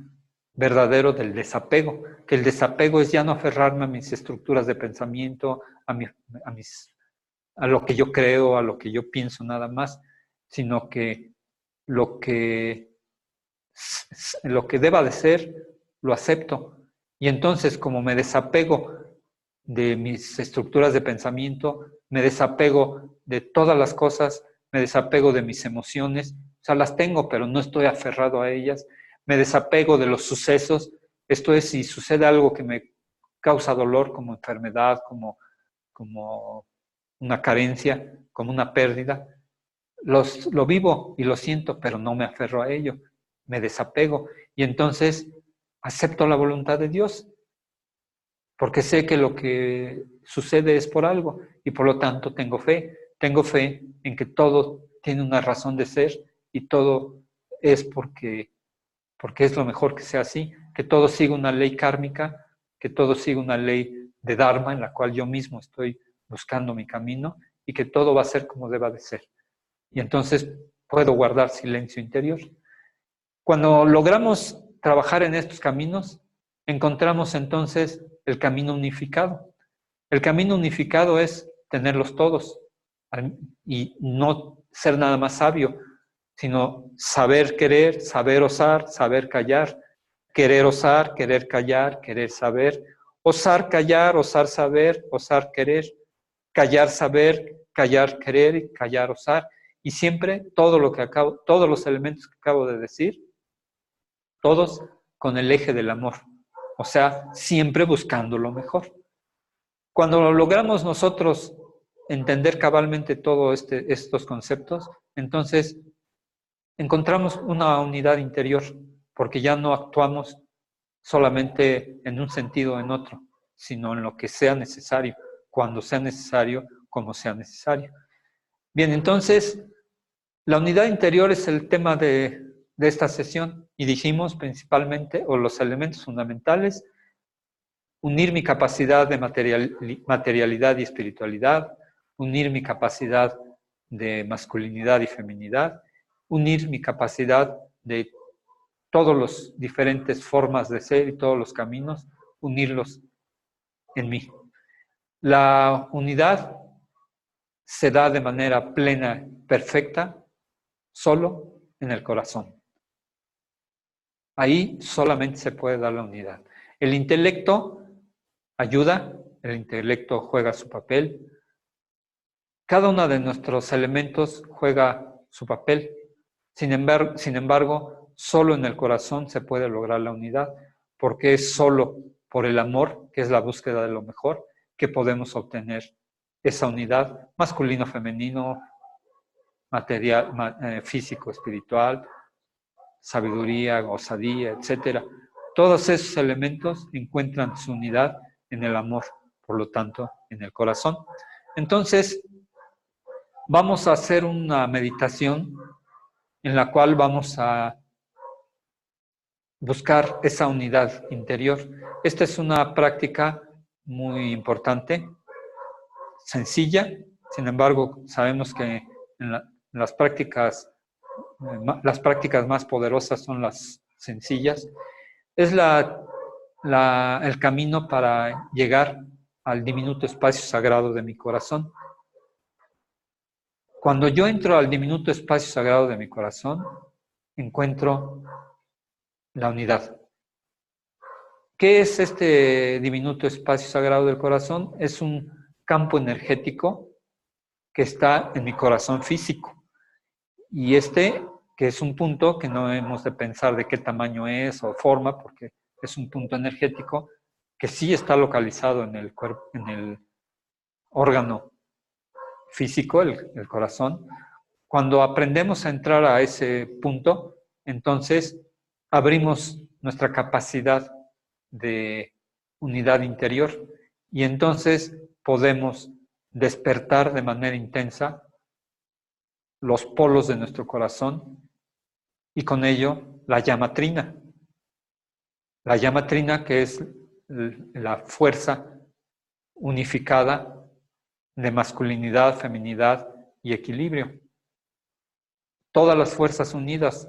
verdadero del desapego, que el desapego es ya no aferrarme a mis estructuras de pensamiento, a lo que yo creo, a lo que yo pienso nada más, sino que lo que deba de ser, lo acepto. Y entonces, como me desapego de mis estructuras de pensamiento, me desapego de todas las cosas, me desapego de mis emociones, o sea, las tengo, pero no estoy aferrado a ellas, me desapego de los sucesos, esto es, si sucede algo que me causa dolor, como enfermedad, como una carencia, como una pérdida, lo vivo y lo siento, pero no me aferro a ello, me desapego y entonces acepto la voluntad de Dios, porque sé que lo que sucede es por algo y por lo tanto tengo fe en que todo tiene una razón de ser y todo es porque es lo mejor que sea así, que todo siga una ley kármica, que todo siga una ley de Dharma en la cual yo mismo estoy buscando mi camino y que todo va a ser como deba de ser. Y entonces puedo guardar silencio interior. Cuando logramos trabajar en estos caminos, encontramos entonces el camino unificado. El camino unificado es tenerlos todos y no ser nada más sabio, sino saber querer, saber osar, saber callar, querer osar, querer callar, querer saber, osar callar, osar saber, osar querer, callar saber, callar querer y callar osar. Y siempre todos los elementos que acabo de decir, todos con el eje del amor. O sea, siempre buscando lo mejor. Cuando logramos nosotros entender cabalmente todos estos conceptos, entonces encontramos una unidad interior, porque ya no actuamos solamente en un sentido o en otro, sino en lo que sea necesario, cuando sea necesario, como sea necesario. Bien, entonces, la unidad interior es el tema de esta sesión y dijimos principalmente, o los elementos fundamentales, unir mi capacidad de materialidad y espiritualidad, unir mi capacidad de masculinidad y feminidad, unir mi capacidad de todas las diferentes formas de ser y todos los caminos, unirlos en mí. La unidad se da de manera plena, perfecta, solo en el corazón. Ahí solamente se puede dar la unidad. El intelecto ayuda, el intelecto juega su papel. Cada uno de nuestros elementos juega su papel. Sin embargo, solo en el corazón se puede lograr la unidad, porque es solo por el amor, que es la búsqueda de lo mejor, que podemos obtener esa unidad masculino-femenino, material, físico, espiritual, sabiduría, osadía, etc. Todos esos elementos encuentran su unidad en el amor, por lo tanto, en el corazón. Entonces, vamos a hacer una meditación en la cual vamos a buscar esa unidad interior. Esta es una práctica muy importante, sencilla, sin embargo, sabemos que en las prácticas más poderosas son las sencillas. Es el camino para llegar al diminuto espacio sagrado de mi corazón. Cuando yo entro al diminuto espacio sagrado de mi corazón, encuentro la unidad. ¿Qué es este diminuto espacio sagrado del corazón? Es un campo energético que está en mi corazón físico. Y que es un punto que no hemos de pensar de qué tamaño es o forma, porque es un punto energético que sí está localizado en el cuerpo, en el órgano físico, el corazón. Cuando aprendemos a entrar a ese punto, entonces abrimos nuestra capacidad de unidad interior y entonces podemos despertar de manera intensa los polos de nuestro corazón y con ello la llama trina. La llama trina, que es la fuerza unificada de masculinidad, feminidad y equilibrio. Todas las fuerzas unidas.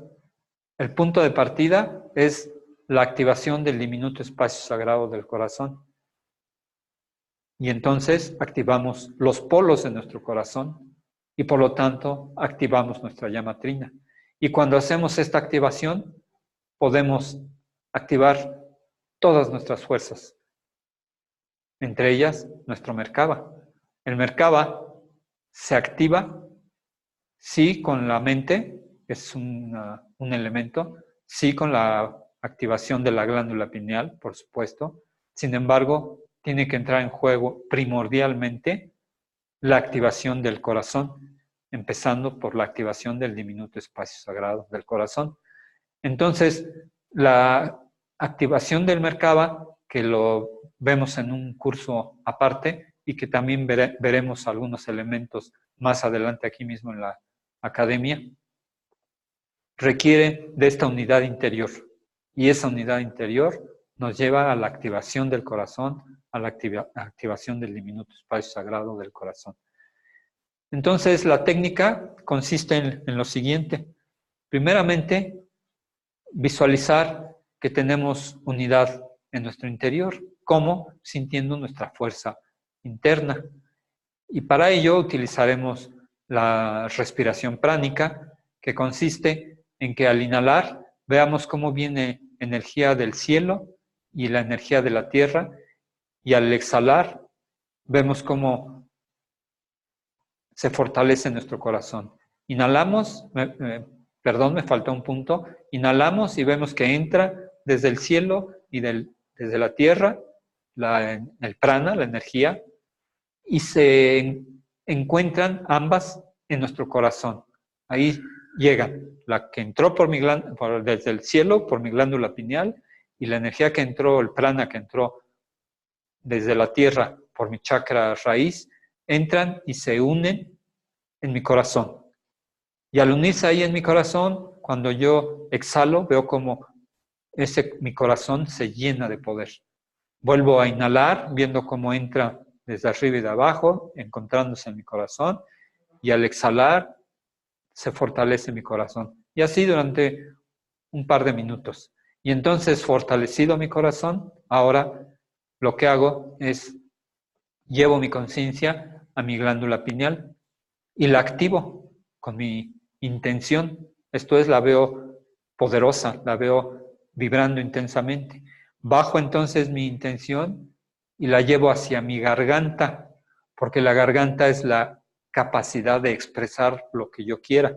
El punto de partida es la activación del diminuto espacio sagrado del corazón. Y entonces activamos los polos de nuestro corazón y por lo tanto activamos nuestra llama trina. Y cuando hacemos esta activación, podemos activar todas nuestras fuerzas, entre ellas nuestro Merkaba. El Merkaba se activa, sí, con la mente, es un elemento, sí, con la activación de la glándula pineal, por supuesto. Sin embargo, tiene que entrar en juego primordialmente la activación del corazón, empezando por la activación del diminuto espacio sagrado del corazón. Entonces, la activación del Merkaba, que lo vemos en un curso aparte y que también veremos algunos elementos más adelante aquí mismo en la academia, requiere de esta unidad interior. Y esa unidad interior nos lleva a la activación del corazón, a la activación del diminuto espacio sagrado del corazón. Entonces, la técnica consiste en lo siguiente. Primeramente, visualizar que tenemos unidad en nuestro interior, como sintiendo nuestra fuerza interna. Y para ello utilizaremos la respiración pránica, que consiste en que al inhalar veamos cómo viene energía del cielo y la energía de la tierra, y al exhalar vemos cómo se fortalece nuestro corazón. Inhalamos, me faltó un punto, inhalamos y vemos que entra desde el cielo y desde la tierra el prana, la energía, y se encuentran ambas en nuestro corazón. Ahí llegan la que entró desde el cielo por mi glándula pineal y la energía que entró, el prana que entró desde la tierra por mi chakra raíz, entran y se unen en mi corazón. Y al unirse ahí en mi corazón, cuando yo exhalo, veo como mi corazón se llena de poder. Vuelvo a inhalar, viendo cómo entra desde arriba y de abajo, encontrándose en mi corazón, y al exhalar, se fortalece mi corazón. Y así durante un par de minutos. Y entonces, fortalecido mi corazón, ahora lo que hago es, llevo mi conciencia a mi glándula pineal y la activo con mi intención. Esto es, la veo poderosa, la veo vibrando intensamente. Bajo entonces mi intención y la llevo hacia mi garganta, porque la garganta es la capacidad de expresar lo que yo quiera.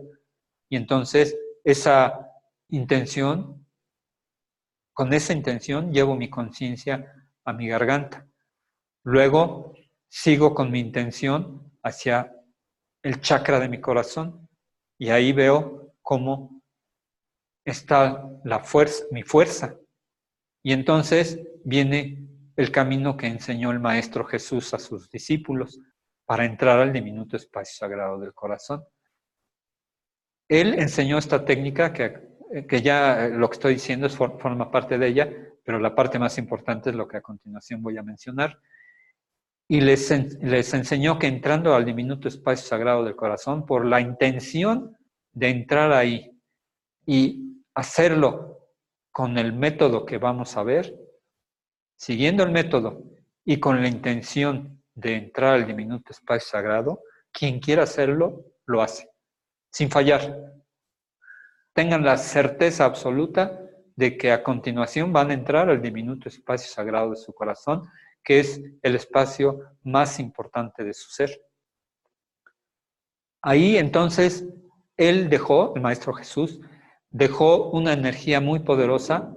Y entonces con esa intención llevo mi conciencia a mi garganta. Luego sigo con mi intención hacia el chakra de mi corazón y ahí veo cómo está mi fuerza. Y entonces viene el camino que enseñó el Maestro Jesús a sus discípulos. para entrar al diminuto espacio sagrado del corazón. Él enseñó esta técnica que ya lo que estoy diciendo forma parte de ella, pero la parte más importante es lo que a continuación voy a mencionar. Y les enseñó que entrando al diminuto espacio sagrado del corazón, por la intención de entrar ahí y hacerlo con el método que vamos a ver, siguiendo el método y con la intención de entrar al diminuto espacio sagrado, quien quiera hacerlo, lo hace, sin fallar. Tengan la certeza absoluta de que a continuación van a entrar al diminuto espacio sagrado de su corazón, que es el espacio más importante de su ser. Ahí entonces él dejó, el Maestro Jesús, dejó una energía muy poderosa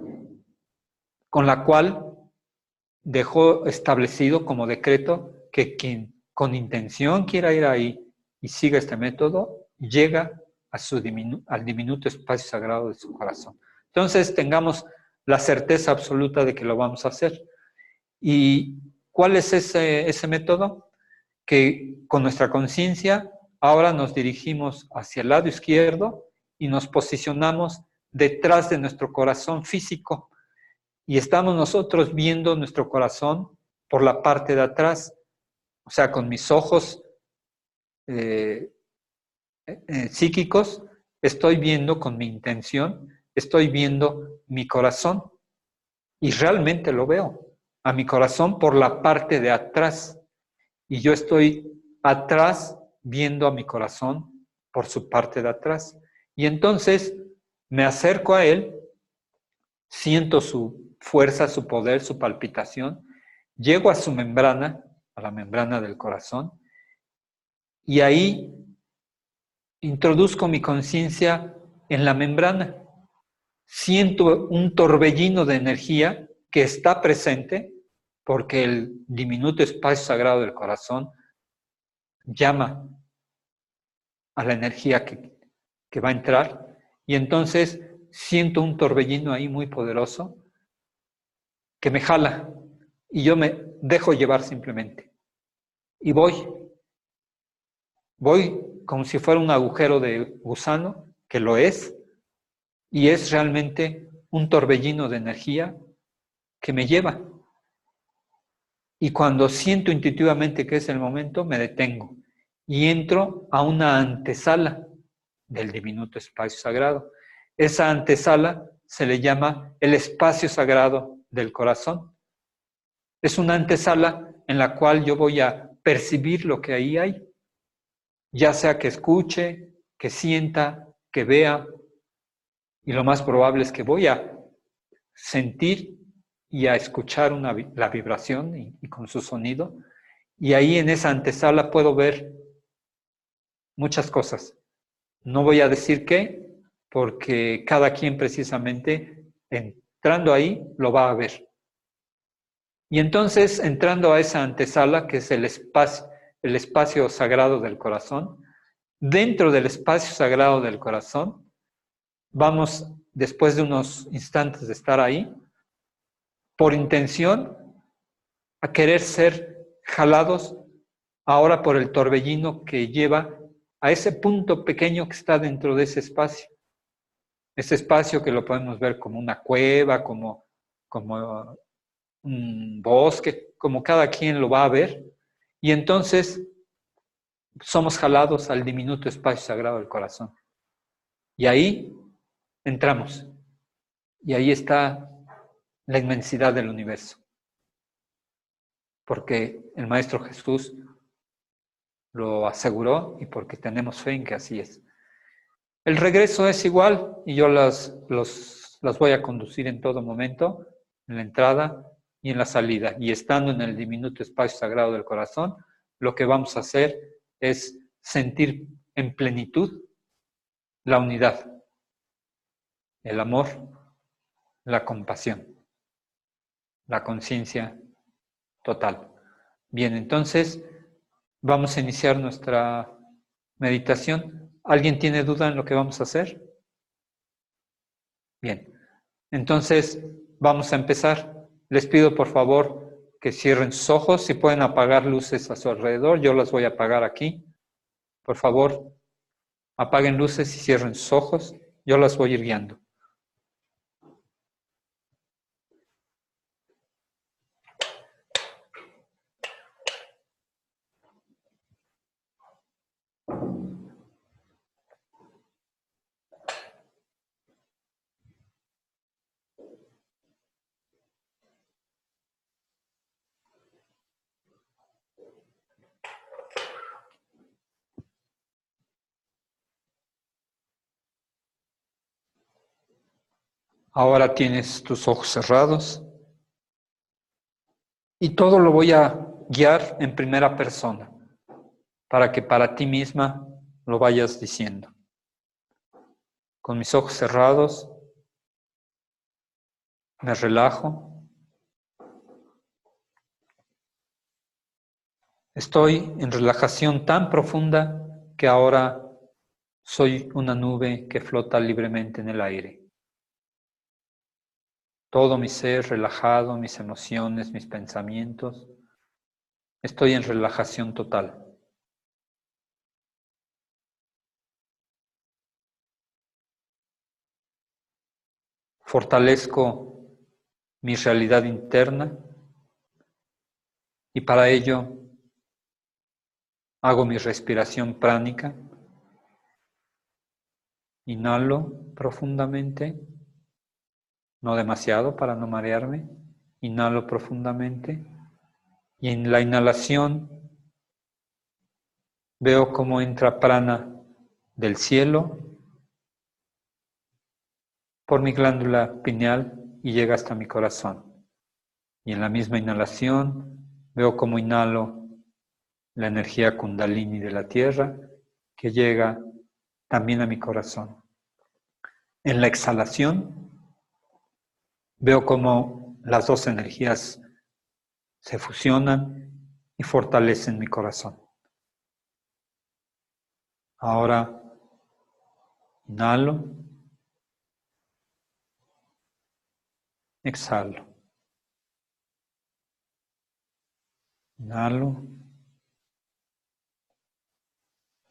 con la cual dejó establecido como decreto que quien con intención quiera ir ahí y siga este método, llega a al diminuto espacio sagrado de su corazón. Entonces tengamos la certeza absoluta de que lo vamos a hacer. ¿Y cuál es ese método? Que con nuestra conciencia ahora nos dirigimos hacia el lado izquierdo y nos posicionamos detrás de nuestro corazón físico y estamos nosotros viendo nuestro corazón por la parte de atrás, o sea, con mis ojos psíquicos, estoy viendo con mi intención, estoy viendo mi corazón y realmente lo veo, a mi corazón por la parte de atrás y yo estoy atrás viendo a mi corazón por su parte de atrás. Y entonces me acerco a él, siento su fuerza, su poder, su palpitación, llego a su membrana, a la membrana del corazón, y ahí introduzco mi conciencia en la membrana. Siento un torbellino de energía que está presente porque el diminuto espacio sagrado del corazón llama a la energía que va a entrar y entonces siento un torbellino ahí muy poderoso que me jala y yo me dejo llevar simplemente y voy como si fuera un agujero de gusano, que lo es, y es realmente un torbellino de energía que me lleva. Y cuando siento intuitivamente que es el momento, me detengo y entro a una antesala del diminuto espacio sagrado. Esa antesala se le llama el espacio sagrado del corazón. Es una antesala en la cual yo voy a percibir lo que ahí hay, ya sea que escuche, que sienta, que vea, y lo más probable es que voy a sentir y a escuchar la vibración y con su sonido, y ahí en esa antesala puedo ver muchas cosas. No voy a decir qué, porque cada quien precisamente entrando ahí lo va a ver. Y entonces, entrando a esa antesala, que es el espacio sagrado del corazón, dentro del espacio sagrado del corazón, vamos, después de unos instantes de estar ahí, por intención, a querer ser jalados ahora por el torbellino que lleva a ese punto pequeño que está dentro de ese espacio. Ese espacio que lo podemos ver como una cueva, como un bosque, como cada quien lo va a ver. Y entonces somos jalados al diminuto espacio sagrado del corazón. Y ahí entramos. Y ahí está la inmensidad del universo. Porque el Maestro Jesús lo aseguró y porque tenemos fe en que así es. El regreso es igual y yo las voy a conducir en todo momento, en la entrada y en la salida. Y estando en el diminuto espacio sagrado del corazón, lo que vamos a hacer es sentir en plenitud la unidad, el amor, la compasión, la conciencia total. Bien, entonces vamos a iniciar nuestra meditación. ¿Alguien tiene duda en lo que vamos a hacer? Bien, entonces vamos a empezar. Les pido por favor que cierren sus ojos. Si pueden apagar luces a su alrededor, yo las voy a apagar aquí. Por favor, apaguen luces y cierren sus ojos. Yo las voy a ir guiando. Ahora tienes tus ojos cerrados y todo lo voy a guiar en primera persona para que para ti misma lo vayas diciendo. Con mis ojos cerrados me relajo. Estoy en relajación tan profunda que ahora soy una nube que flota libremente en el aire. Todo mi ser relajado, mis emociones, mis pensamientos. Estoy en relajación total. Fortalezco mi realidad interna y para ello hago mi respiración pránica. Inhalo profundamente, no demasiado para no marearme. Inhalo profundamente y en la inhalación veo cómo entra prana del cielo por mi glándula pineal y llega hasta mi corazón. Y en la misma inhalación veo cómo inhalo la energía kundalini de la tierra que llega también a mi corazón. En la exhalación veo cómo las dos energías se fusionan y fortalecen mi corazón. Ahora inhalo, exhalo. Inhalo,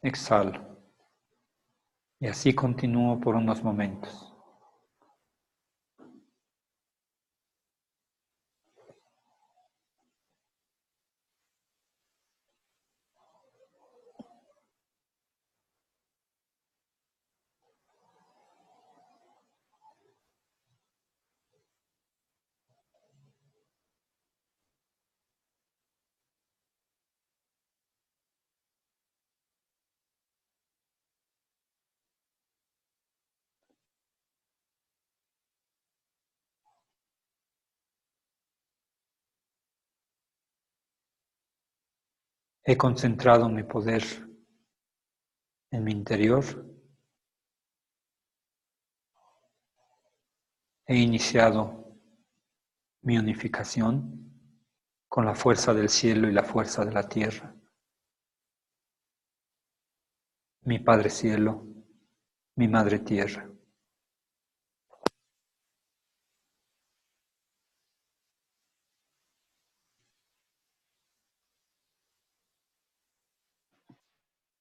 exhalo. Y así continúo por unos momentos. He concentrado mi poder en mi interior. He iniciado mi unificación con la fuerza del cielo y la fuerza de la tierra. Mi Padre Cielo, mi Madre Tierra.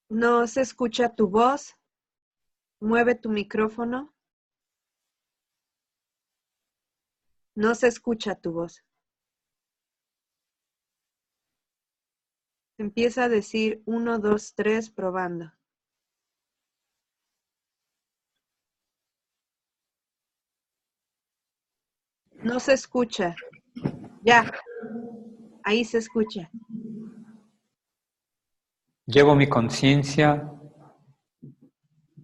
No se escucha tu voz. Mueve tu micrófono. No se escucha tu voz. Empieza a decir 1, 2, 3, probando. No se escucha. Ya. Ahí se escucha. Llevo mi conciencia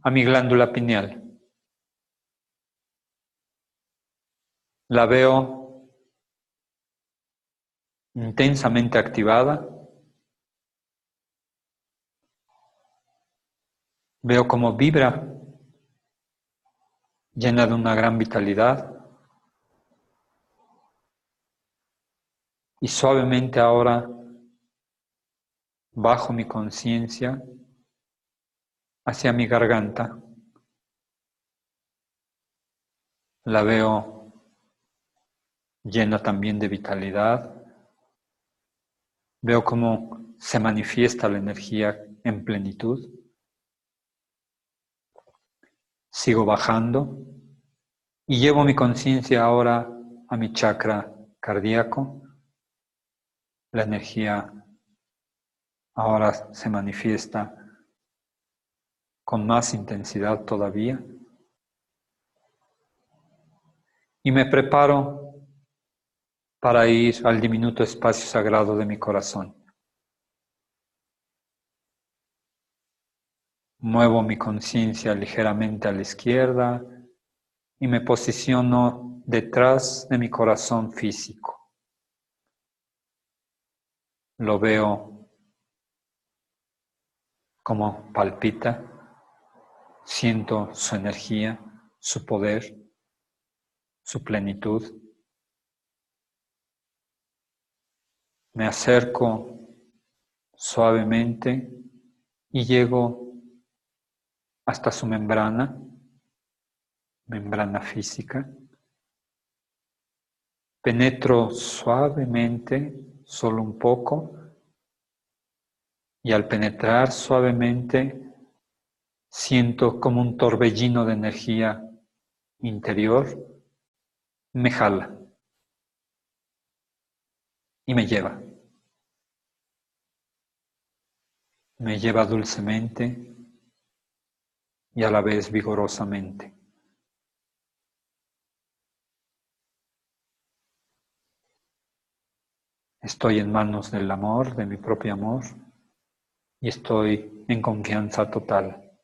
a mi glándula pineal. La veo intensamente activada. Veo cómo vibra, llena de una gran vitalidad. Y suavemente ahora bajo mi conciencia hacia mi garganta. La veo llena también de vitalidad, Veo cómo se manifiesta la energía en plenitud. Sigo bajando y llevo mi conciencia ahora a mi chakra cardíaco. La energía ahora se manifiesta con más intensidad todavía. Y me preparo para ir al diminuto espacio sagrado de mi corazón. Muevo mi conciencia ligeramente a la izquierda y me posiciono detrás de mi corazón físico. Lo veo como palpita, siento su energía, su poder, su plenitud. Me acerco suavemente y llego hasta su membrana física. Penetro suavemente, solo un poco, y al penetrar suavemente siento como un torbellino de energía interior me jala y me lleva. Me lleva dulcemente y a la vez vigorosamente. Estoy en manos del amor, de mi propio amor, y estoy en confianza total.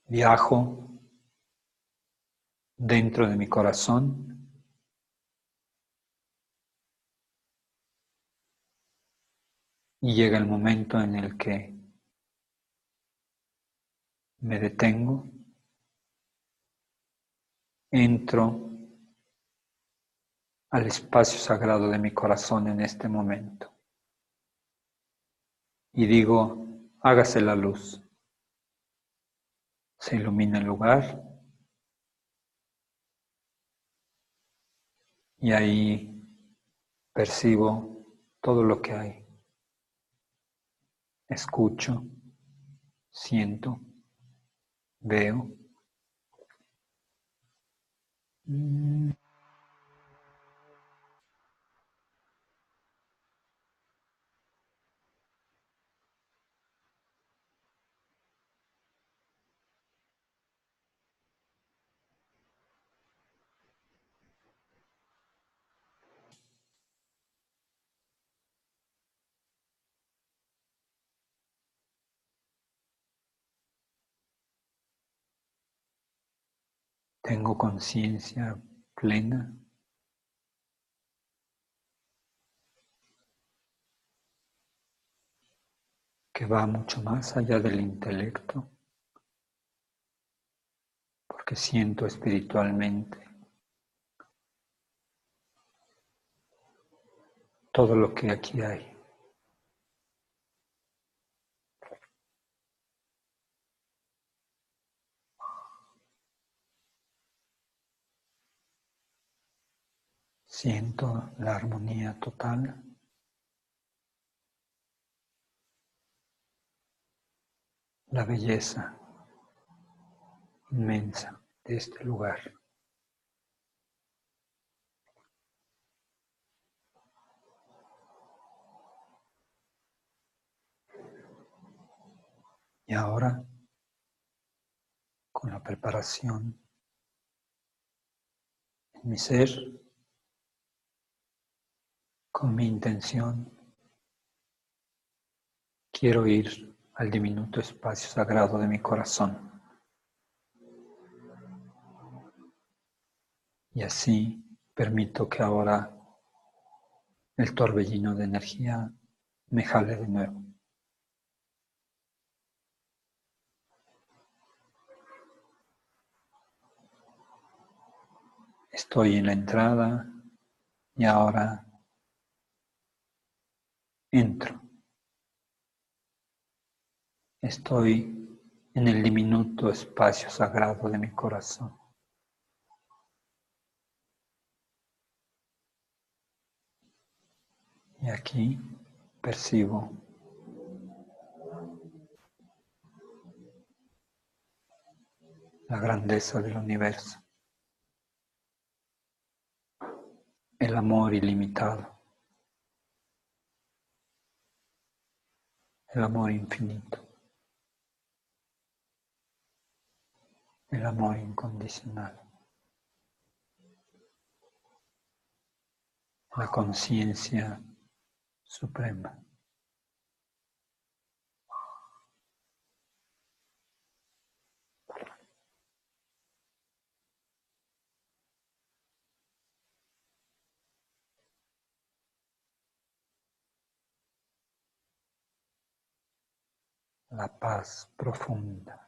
Viajo dentro de mi corazón y llega el momento en el que me detengo, entro al espacio sagrado de mi corazón en este momento y digo, hágase la luz. Se ilumina el lugar y ahí percibo todo lo que hay. Escucho, siento, veo. Tengo conciencia plena que va mucho más allá del intelecto, porque siento espiritualmente todo lo que aquí hay. Siento la armonía total, la belleza inmensa de este lugar. Y ahora, con la preparación en mi ser, con mi intención, quiero ir al diminuto espacio sagrado de mi corazón. Y así permito que ahora el torbellino de energía me jale de nuevo. Estoy en la entrada y ahora entro. Estoy en el diminuto espacio sagrado de mi corazón. Y aquí percibo la grandeza del universo, el amor ilimitado, el amor infinito, el amor incondicional, la conciencia suprema. La paz profunda.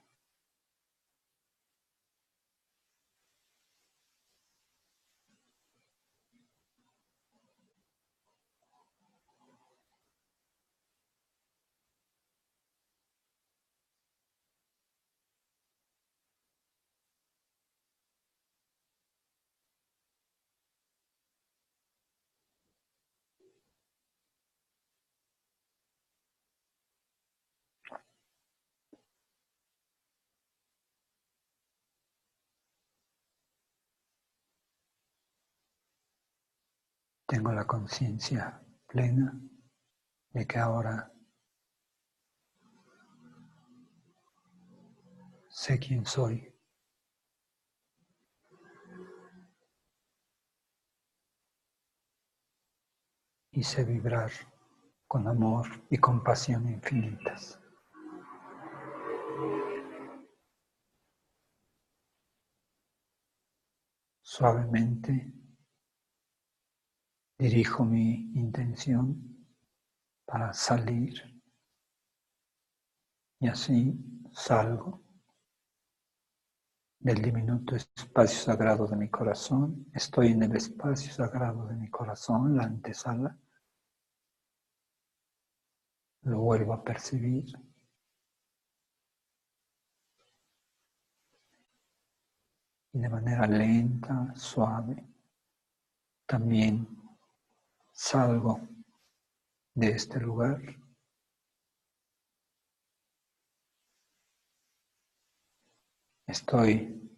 Tengo la conciencia plena de que ahora sé quién soy. Y sé vibrar con amor y compasión infinitas. Suavemente dirijo mi intención para salir y así salgo del diminuto espacio sagrado de mi corazón. Estoy en el espacio sagrado de mi corazón, la antesala. Lo vuelvo a percibir. Y de manera lenta, suave, también salgo de este lugar. Estoy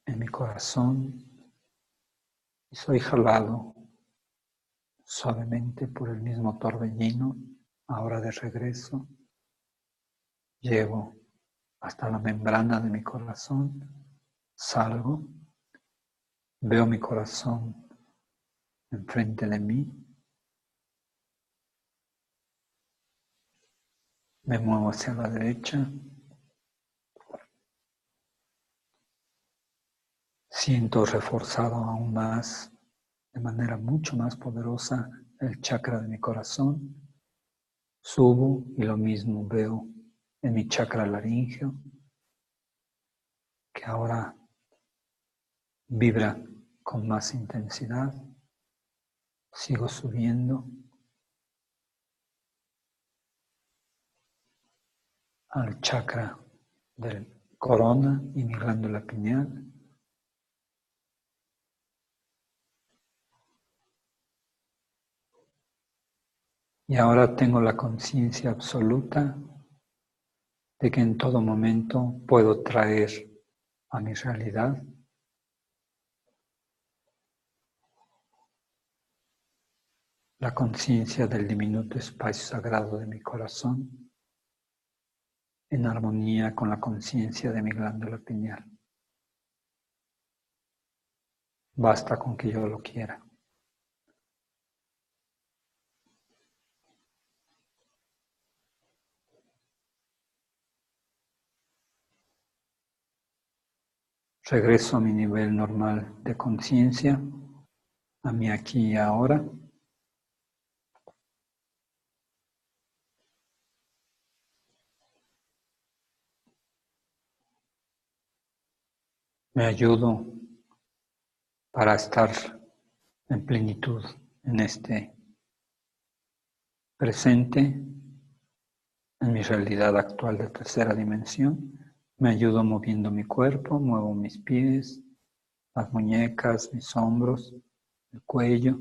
en mi corazón y soy jalado suavemente por el mismo torbellino. Ahora de regreso, llego hasta la membrana de mi corazón, salgo, veo mi corazón enfrente de mí, me muevo hacia la derecha, siento reforzado aún más, de manera mucho más poderosa, el chakra de mi corazón, subo y lo mismo veo en mi chakra laríngeo, que ahora vibra con más intensidad. Sigo subiendo al chakra del corona y mi glándula pineal. Y ahora tengo la conciencia absoluta de que en todo momento puedo traer a mi realidad la conciencia del diminuto espacio sagrado de mi corazón en armonía con la conciencia de mi glándula pineal. Basta con que yo lo quiera. Regreso a mi nivel normal de conciencia, a mi aquí y ahora. Me ayudo para estar en plenitud en este presente, en mi realidad actual de tercera dimensión. Me ayudo moviendo mi cuerpo, muevo mis pies, las muñecas, mis hombros, el cuello.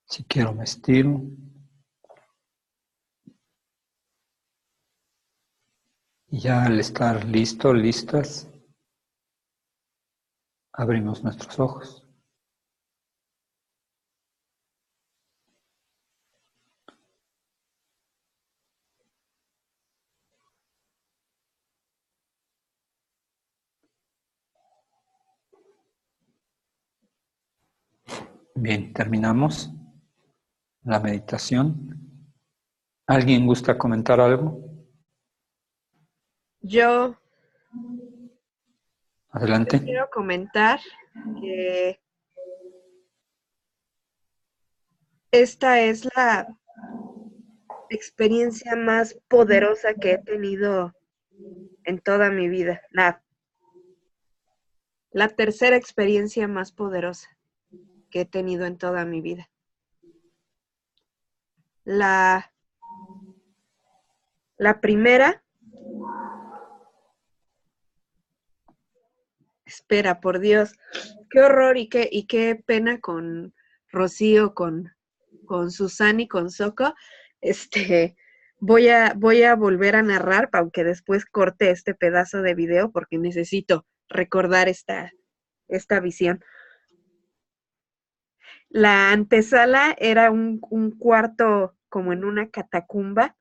Si quiero me estiro. Y ya al estar listo, listas, abrimos nuestros ojos. Bien, terminamos la meditación. ¿Alguien gusta comentar algo? Yo Adelante. quiero comentar que esta es la experiencia más poderosa que he tenido en toda mi vida. La tercera experiencia más poderosa que he tenido en toda mi vida. La primera, espera, por Dios, qué horror y qué pena con Rocío, con Susana y con Soco. Voy a volver a narrar, aunque después corte este pedazo de video porque necesito recordar esta visión. La antesala era un cuarto como en una catacumba,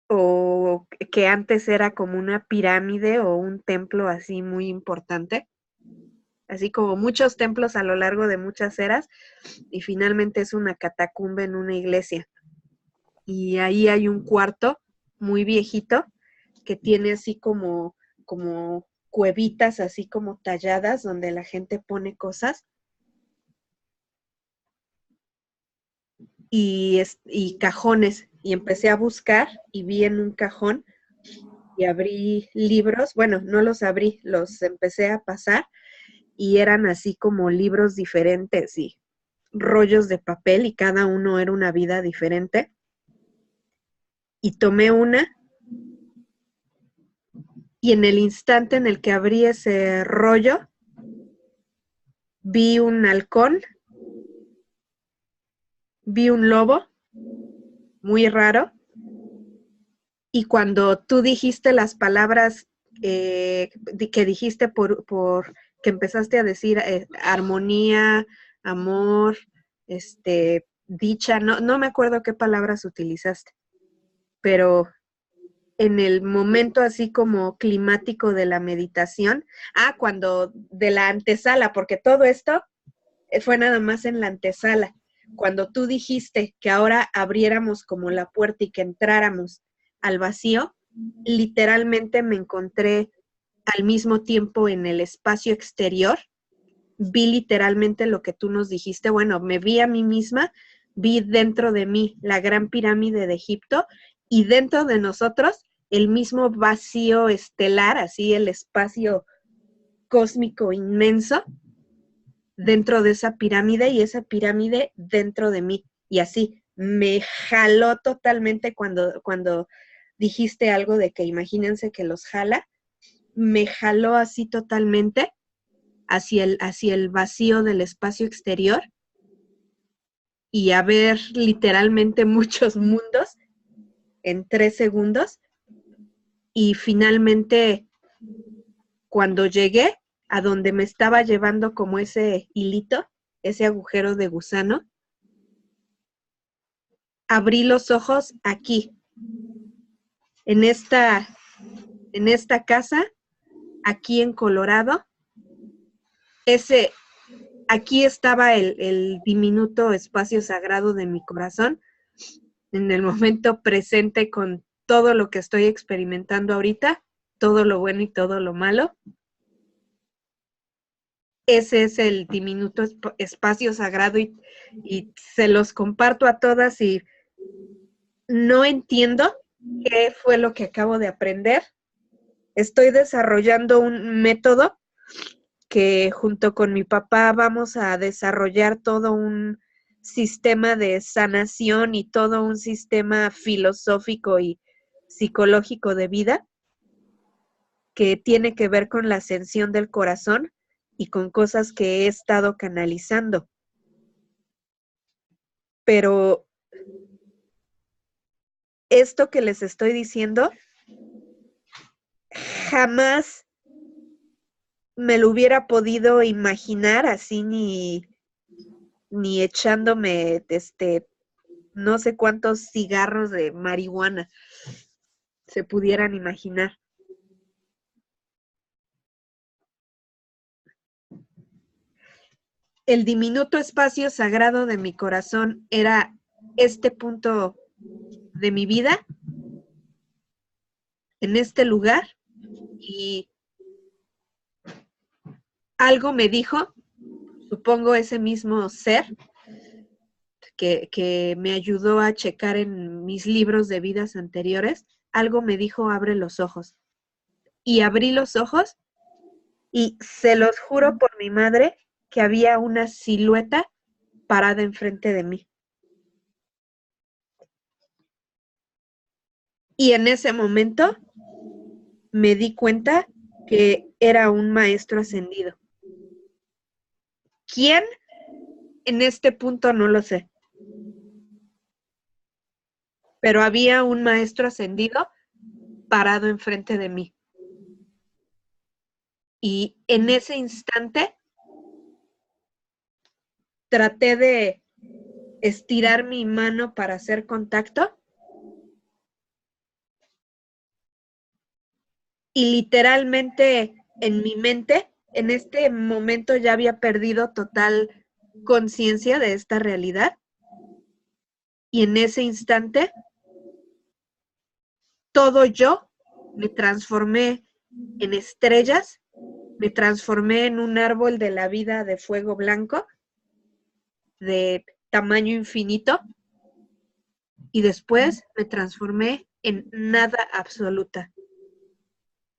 o que antes era como una pirámide o un templo así muy importante, así como muchos templos a lo largo de muchas eras, y finalmente es una catacumba en una iglesia. Y ahí hay un cuarto muy viejito que tiene así como cuevitas así como talladas donde la gente pone cosas. Y cajones, y empecé a buscar y vi en un cajón y abrí libros, bueno, no los abrí, los empecé a pasar y eran así como libros diferentes y rollos de papel y cada uno era una vida diferente. Y tomé una y en el instante en el que abrí ese rollo, vi un halcón, vi un lobo muy raro. Y cuando tú dijiste las palabras que dijiste que empezaste a decir armonía, amor, dicha, no me acuerdo qué palabras utilizaste, pero en el momento así como climático de la meditación, cuando de la antesala, porque todo esto fue nada más en la antesala, cuando tú dijiste que ahora abriéramos como la puerta y que entráramos al vacío, literalmente me encontré al mismo tiempo en el espacio exterior, vi literalmente lo que tú nos dijiste, bueno, me vi a mí misma, vi dentro de mí la gran pirámide de Egipto y dentro de nosotros el mismo vacío estelar, así el espacio cósmico inmenso dentro de esa pirámide y esa pirámide dentro de mí. Y así me jaló totalmente cuando dijiste algo de que imagínense que los jala, me jaló así totalmente hacia el vacío del espacio exterior y a ver literalmente muchos mundos en 3 segundos. Y finalmente, cuando llegué a donde me estaba llevando como ese hilito, ese agujero de gusano, abrí los ojos aquí, en esta casa, aquí en Colorado. Aquí estaba el diminuto espacio sagrado de mi corazón, en el momento presente con todo lo que estoy experimentando ahorita, todo lo bueno y todo lo malo. Ese es el diminuto espacio sagrado y se los comparto a todas y no entiendo qué fue lo que acabo de aprender. Estoy desarrollando un método que junto con mi papá vamos a desarrollar todo un sistema de sanación y todo un sistema filosófico y psicológico de vida. que tiene que ver con la ascensión del corazón y con cosas que he estado canalizando. Pero esto que les estoy diciendo, jamás me lo hubiera podido imaginar así ni echándome no sé cuántos cigarros de marihuana se pudieran imaginar. El diminuto espacio sagrado de mi corazón era este punto de mi vida, en este lugar, y algo me dijo, supongo ese mismo ser, que me ayudó a checar en mis libros de vidas anteriores, algo me dijo, abre los ojos. Y abrí los ojos y se los juro por mi madre que había una silueta parada enfrente de mí. Y en ese momento me di cuenta que era un maestro ascendido. ¿Quién? En este punto no lo sé. Pero había un maestro ascendido parado enfrente de mí. Y en ese instante traté de estirar mi mano para hacer contacto y literalmente en mi mente, en este momento ya había perdido total conciencia de esta realidad y en ese instante todo yo me transformé en estrellas, me transformé en un árbol de la vida de fuego blanco de tamaño infinito y después me transformé en nada absoluta.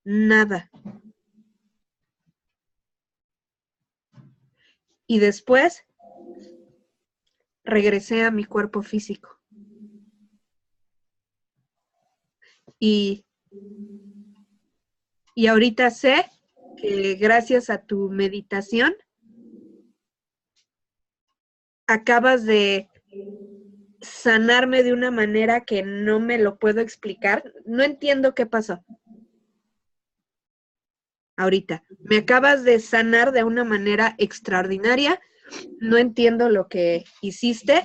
Nada. Y después regresé a mi cuerpo físico. Y ahorita sé que gracias a tu meditación acabas de sanarme de una manera que no me lo puedo explicar. No entiendo qué pasó. Ahorita, me acabas de sanar de una manera extraordinaria. No entiendo lo que hiciste,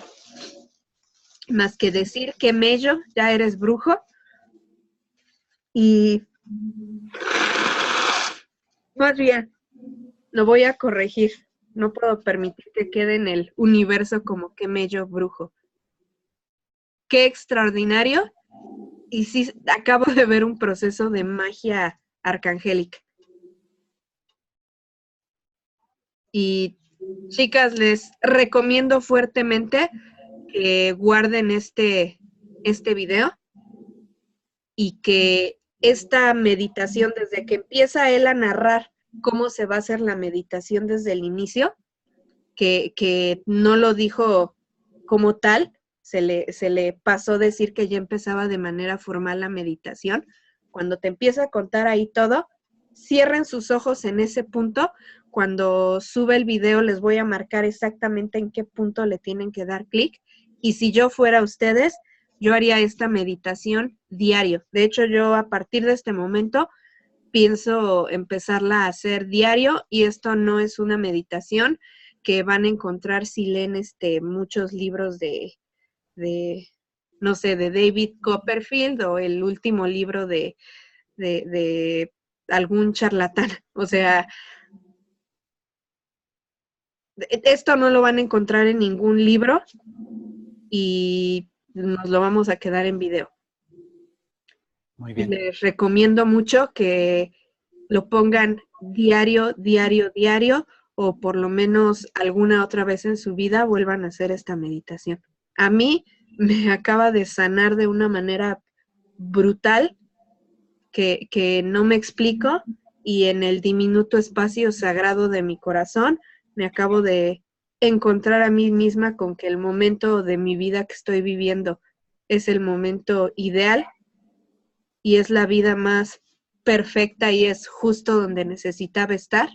más que decir que Mello, ya eres brujo. Y más bien, lo voy a corregir. No puedo permitir que quede en el universo como que Mello brujo. Qué extraordinario. Y sí, acabo de ver un proceso de magia arcangélica. Y chicas, les recomiendo fuertemente que guarden este video y que esta meditación, desde que empieza él a narrar cómo se va a hacer la meditación desde el inicio, que no lo dijo como tal, se le pasó decir que ya empezaba de manera formal la meditación. Cuando te empieza a contar ahí todo, cierren sus ojos en ese punto. Cuando sube el video les voy a marcar exactamente en qué punto le tienen que dar clic. Y si yo fuera ustedes, yo haría esta meditación diario. De hecho, yo a partir de este momento pienso empezarla a hacer diario y esto no es una meditación que van a encontrar si leen muchos libros de, no sé, de David Copperfield o el último libro de algún charlatán. O sea, esto no lo van a encontrar en ningún libro y nos lo vamos a quedar en video. Muy bien. Les recomiendo mucho que lo pongan diario, diario, diario, o por lo menos alguna otra vez en su vida vuelvan a hacer esta meditación. A mí me acaba de sanar de una manera brutal que no me explico, y en el diminuto espacio sagrado de mi corazón me acabo de encontrar a mí misma con que el momento de mi vida que estoy viviendo es el momento ideal y es la vida más perfecta y es justo donde necesitaba estar.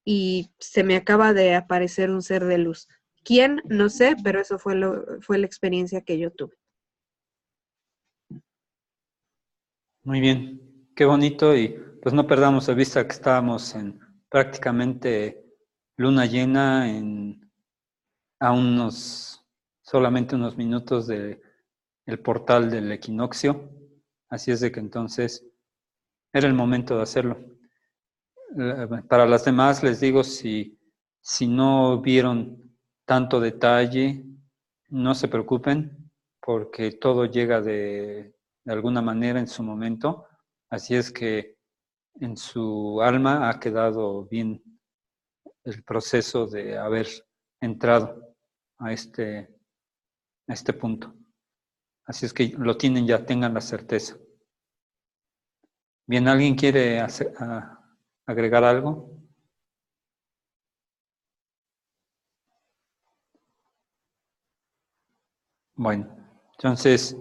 Y se me acaba de aparecer un ser de luz. ¿Quién? No sé, pero eso fue la experiencia que yo tuve. Muy bien, qué bonito, y pues no perdamos de vista que estábamos en prácticamente luna llena a solamente unos minutos del portal del equinoccio, así es de que entonces era el momento de hacerlo. Para las demás les digo, si no vieron tanto detalle, no se preocupen, porque todo llega de alguna manera en su momento, así es que en su alma ha quedado bien el proceso de haber entrado a este punto. Así es que lo tienen ya, tengan la certeza. Bien, ¿alguien quiere agregar algo? Bueno, entonces,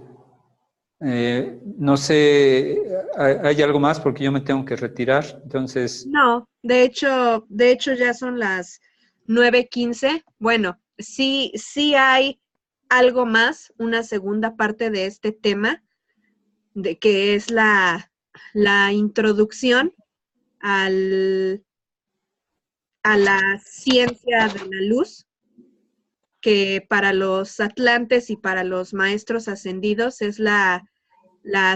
no sé, ¿hay algo más? Porque yo me tengo que retirar, entonces, No, de hecho ya son las 9:15. Bueno, sí hay algo más, una segunda parte de este tema, de que es la introducción al, a la ciencia de la luz, que para los atlantes y para los maestros ascendidos es la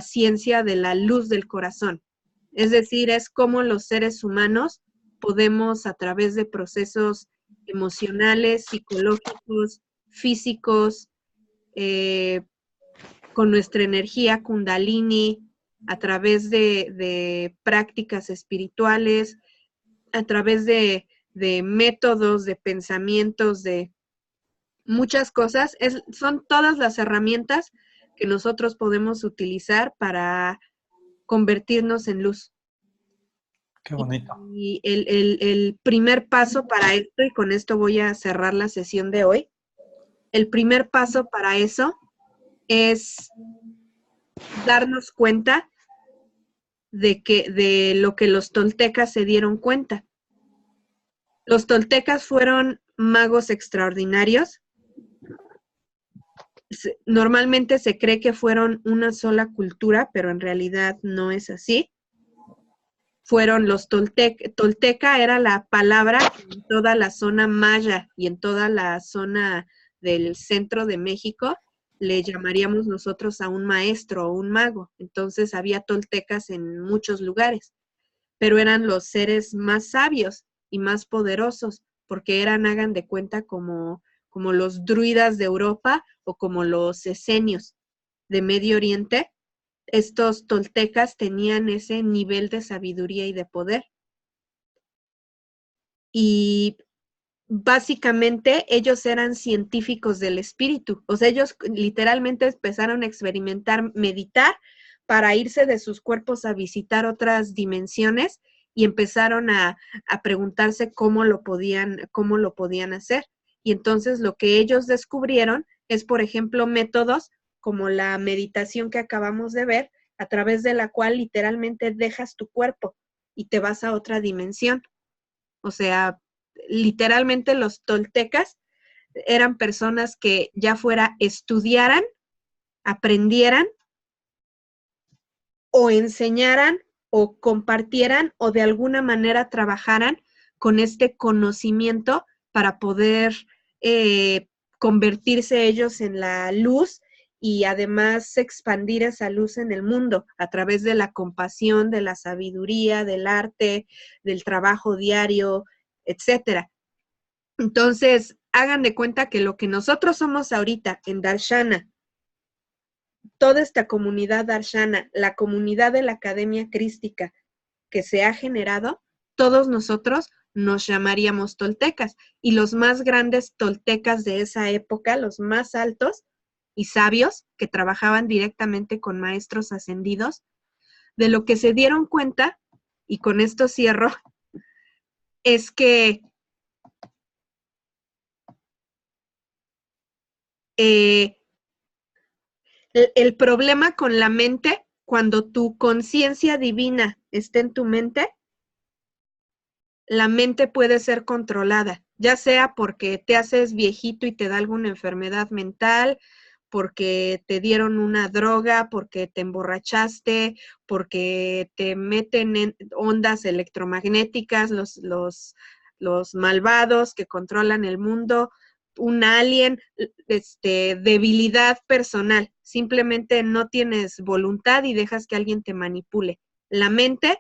ciencia de la luz del corazón. Es decir, es cómo los seres humanos podemos, a través de procesos emocionales, psicológicos, físicos, con nuestra energía kundalini, a través de prácticas espirituales, a través de métodos, de pensamientos, de muchas cosas, son todas las herramientas que nosotros podemos utilizar para convertirnos en luz. qué bonito. Y el primer paso para esto, y con esto voy a cerrar la sesión de hoy, el primer paso para eso es darnos cuenta de lo que los toltecas se dieron cuenta. Los toltecas fueron magos extraordinarios. Normalmente se cree que fueron una sola cultura, pero en realidad no es así. Fueron los tolteca era la palabra que en toda la zona maya y en toda la zona del centro de México le llamaríamos nosotros a un maestro o un mago. Entonces había toltecas en muchos lugares, pero eran los seres más sabios y más poderosos, porque eran, hagan de cuenta, como los druidas de Europa o como los esenios de Medio Oriente. Estos toltecas tenían ese nivel de sabiduría y de poder. Y básicamente ellos eran científicos del espíritu. O sea, ellos literalmente empezaron a experimentar, meditar para irse de sus cuerpos a visitar otras dimensiones y empezaron a preguntarse cómo lo podían hacer. Y entonces lo que ellos descubrieron es, por ejemplo, métodos como la meditación que acabamos de ver, a través de la cual literalmente dejas tu cuerpo y te vas a otra dimensión. O sea, literalmente los toltecas eran personas que ya fuera estudiaran, aprendieran o enseñaran o compartieran o de alguna manera trabajaran con este conocimiento para poder convertirse ellos en la luz y además expandir esa luz en el mundo a través de la compasión, de la sabiduría, del arte, del trabajo diario, etcétera. Entonces, hagan de cuenta que lo que nosotros somos ahorita en Darshana, toda esta comunidad Darshana, la comunidad de la Academia Crística que se ha generado, todos nosotros nos llamaríamos toltecas. Y los más grandes toltecas de esa época, los más altos y sabios, que trabajaban directamente con maestros ascendidos, de lo que se dieron cuenta, y con esto cierro, es que el problema con la mente, cuando tu conciencia divina está en tu mente, la mente puede ser controlada, ya sea porque te haces viejito y te da alguna enfermedad mental, porque te dieron una droga, porque te emborrachaste, porque te meten en ondas electromagnéticas, los malvados que controlan el mundo, un alien, debilidad personal. Simplemente no tienes voluntad y dejas que alguien te manipule. La mente,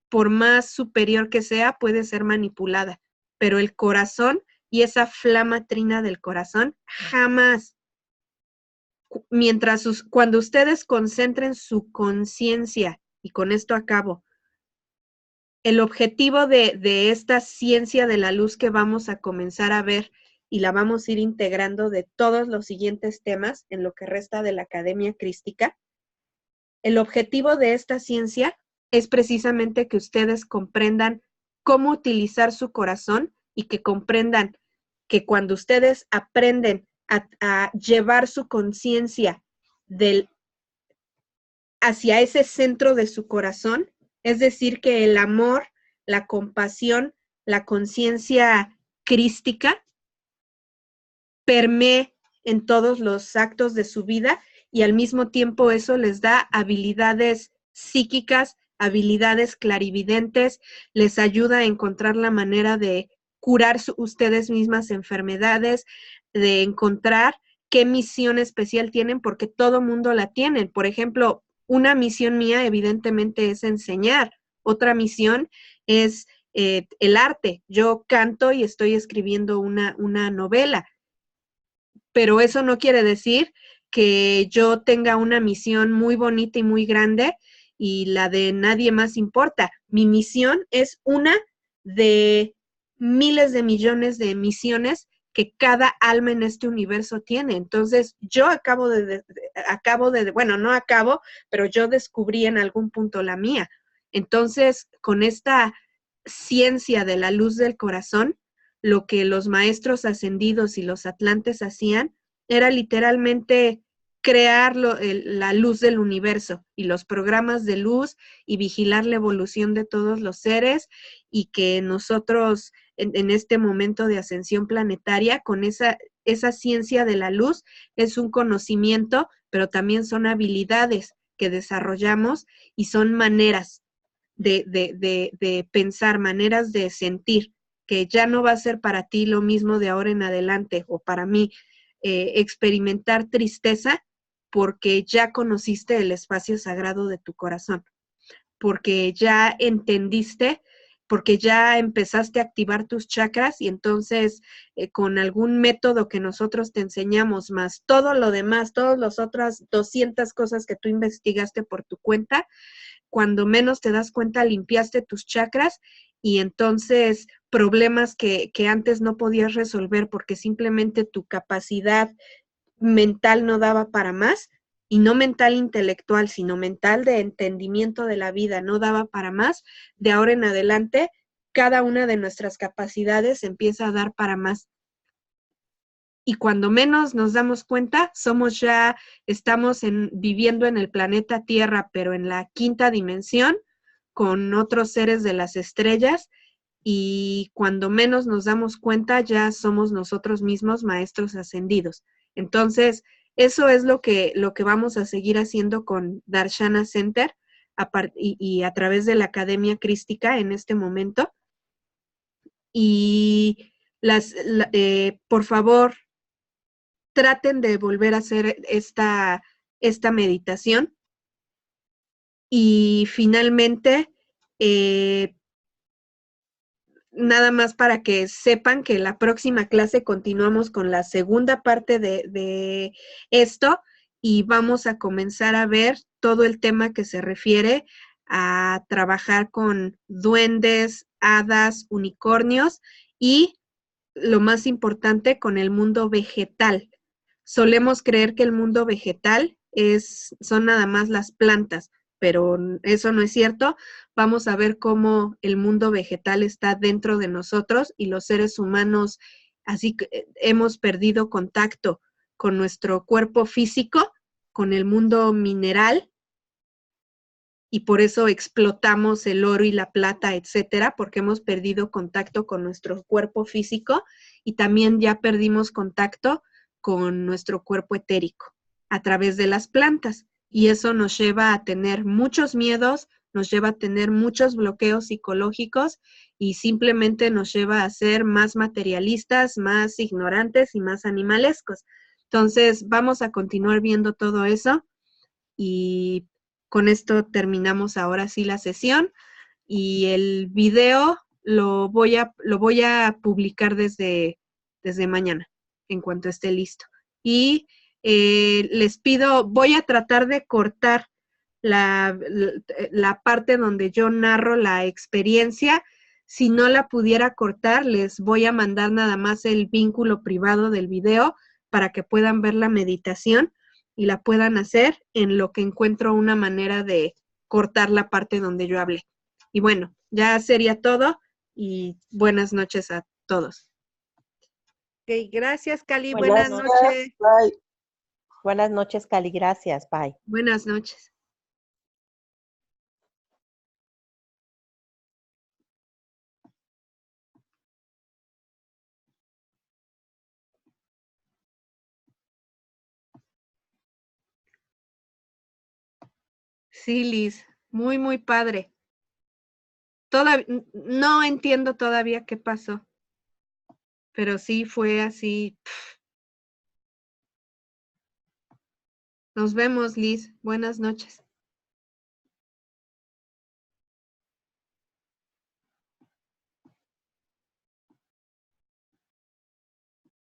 por más superior que sea, puede ser manipulada, pero el corazón y esa flama trina del corazón, jamás. Cuando ustedes concentren su conciencia, y con esto acabo, el objetivo de esta ciencia de la luz que vamos a comenzar a ver y la vamos a ir integrando de todos los siguientes temas en lo que resta de la Academia Crística, el objetivo de esta ciencia es precisamente que ustedes comprendan cómo utilizar su corazón y que comprendan que cuando ustedes aprenden a llevar su conciencia hacia ese centro de su corazón, es decir, que el amor, la compasión, la conciencia crística permee en todos los actos de su vida y al mismo tiempo eso les da habilidades psíquicas, habilidades clarividentes, les ayuda a encontrar la manera de curar ustedes mismas enfermedades, de encontrar qué misión especial tienen, porque todo mundo la tiene. Por ejemplo, una misión mía evidentemente es enseñar, otra misión es el arte. Yo canto y estoy escribiendo una novela, pero eso no quiere decir que yo tenga una misión muy bonita y muy grande y la de nadie más importa. Mi misión es una de miles de millones de misiones que cada alma en este universo tiene. Entonces, yo bueno, no acabo, pero yo descubrí en algún punto la mía. Entonces, con esta ciencia de la luz del corazón, lo que los maestros ascendidos y los atlantes hacían era literalmente crear la luz del universo y los programas de luz y vigilar la evolución de todos los seres y que nosotros en este momento de ascensión planetaria con esa ciencia de la luz es un conocimiento, pero también son habilidades que desarrollamos y son maneras de pensar, maneras de sentir, que ya no va a ser para ti lo mismo de ahora en adelante o para mí experimentar tristeza porque ya conociste el espacio sagrado de tu corazón, porque ya entendiste, porque ya empezaste a activar tus chakras y entonces con algún método que nosotros te enseñamos más todo lo demás, todas las otras 200 cosas que tú investigaste por tu cuenta, cuando menos te das cuenta limpiaste tus chakras y entonces problemas que antes no podías resolver porque simplemente tu capacidad mental no daba para más, y no mental intelectual, sino mental de entendimiento de la vida, no daba para más, de ahora en adelante cada una de nuestras capacidades empieza a dar para más. Y cuando menos nos damos cuenta, estamos viviendo en el planeta Tierra, pero en la quinta dimensión, con otros seres de las estrellas, y cuando menos nos damos cuenta, ya somos nosotros mismos maestros ascendidos. Entonces, eso es lo que vamos a seguir haciendo con Darshana Center y a través de la Academia Crística en este momento. Y por favor, traten de volver a hacer esta meditación. Y finalmente, nada más para que sepan que la próxima clase continuamos con la segunda parte de esto y vamos a comenzar a ver todo el tema que se refiere a trabajar con duendes, hadas, unicornios y lo más importante, con el mundo vegetal. Solemos creer que el mundo vegetal son nada más las plantas, pero eso no es cierto. Vamos a ver cómo el mundo vegetal está dentro de nosotros y los seres humanos, así que hemos perdido contacto con nuestro cuerpo físico, con el mundo mineral, y por eso explotamos el oro y la plata, etcétera, porque hemos perdido contacto con nuestro cuerpo físico y también ya perdimos contacto con nuestro cuerpo etérico a través de las plantas. Y eso nos lleva a tener muchos miedos, nos lleva a tener muchos bloqueos psicológicos y simplemente nos lleva a ser más materialistas, más ignorantes y más animalescos. Entonces, vamos a continuar viendo todo eso y con esto terminamos ahora sí la sesión y el video lo voy a publicar desde mañana, en cuanto esté listo. Y les pido, voy a tratar de cortar la parte donde yo narro la experiencia. Si no la pudiera cortar, les voy a mandar nada más el vínculo privado del video para que puedan ver la meditación y la puedan hacer en lo que encuentro una manera de cortar la parte donde yo hablé. Y bueno, ya sería todo y buenas noches a todos. Ok, gracias, Cali. Buenas noches. Bye. Buenas noches, Cali. Gracias. Bye. Buenas noches. Sí, Liz, muy, muy padre. No entiendo todavía qué pasó, pero sí fue así. Nos vemos, Liz. Buenas noches.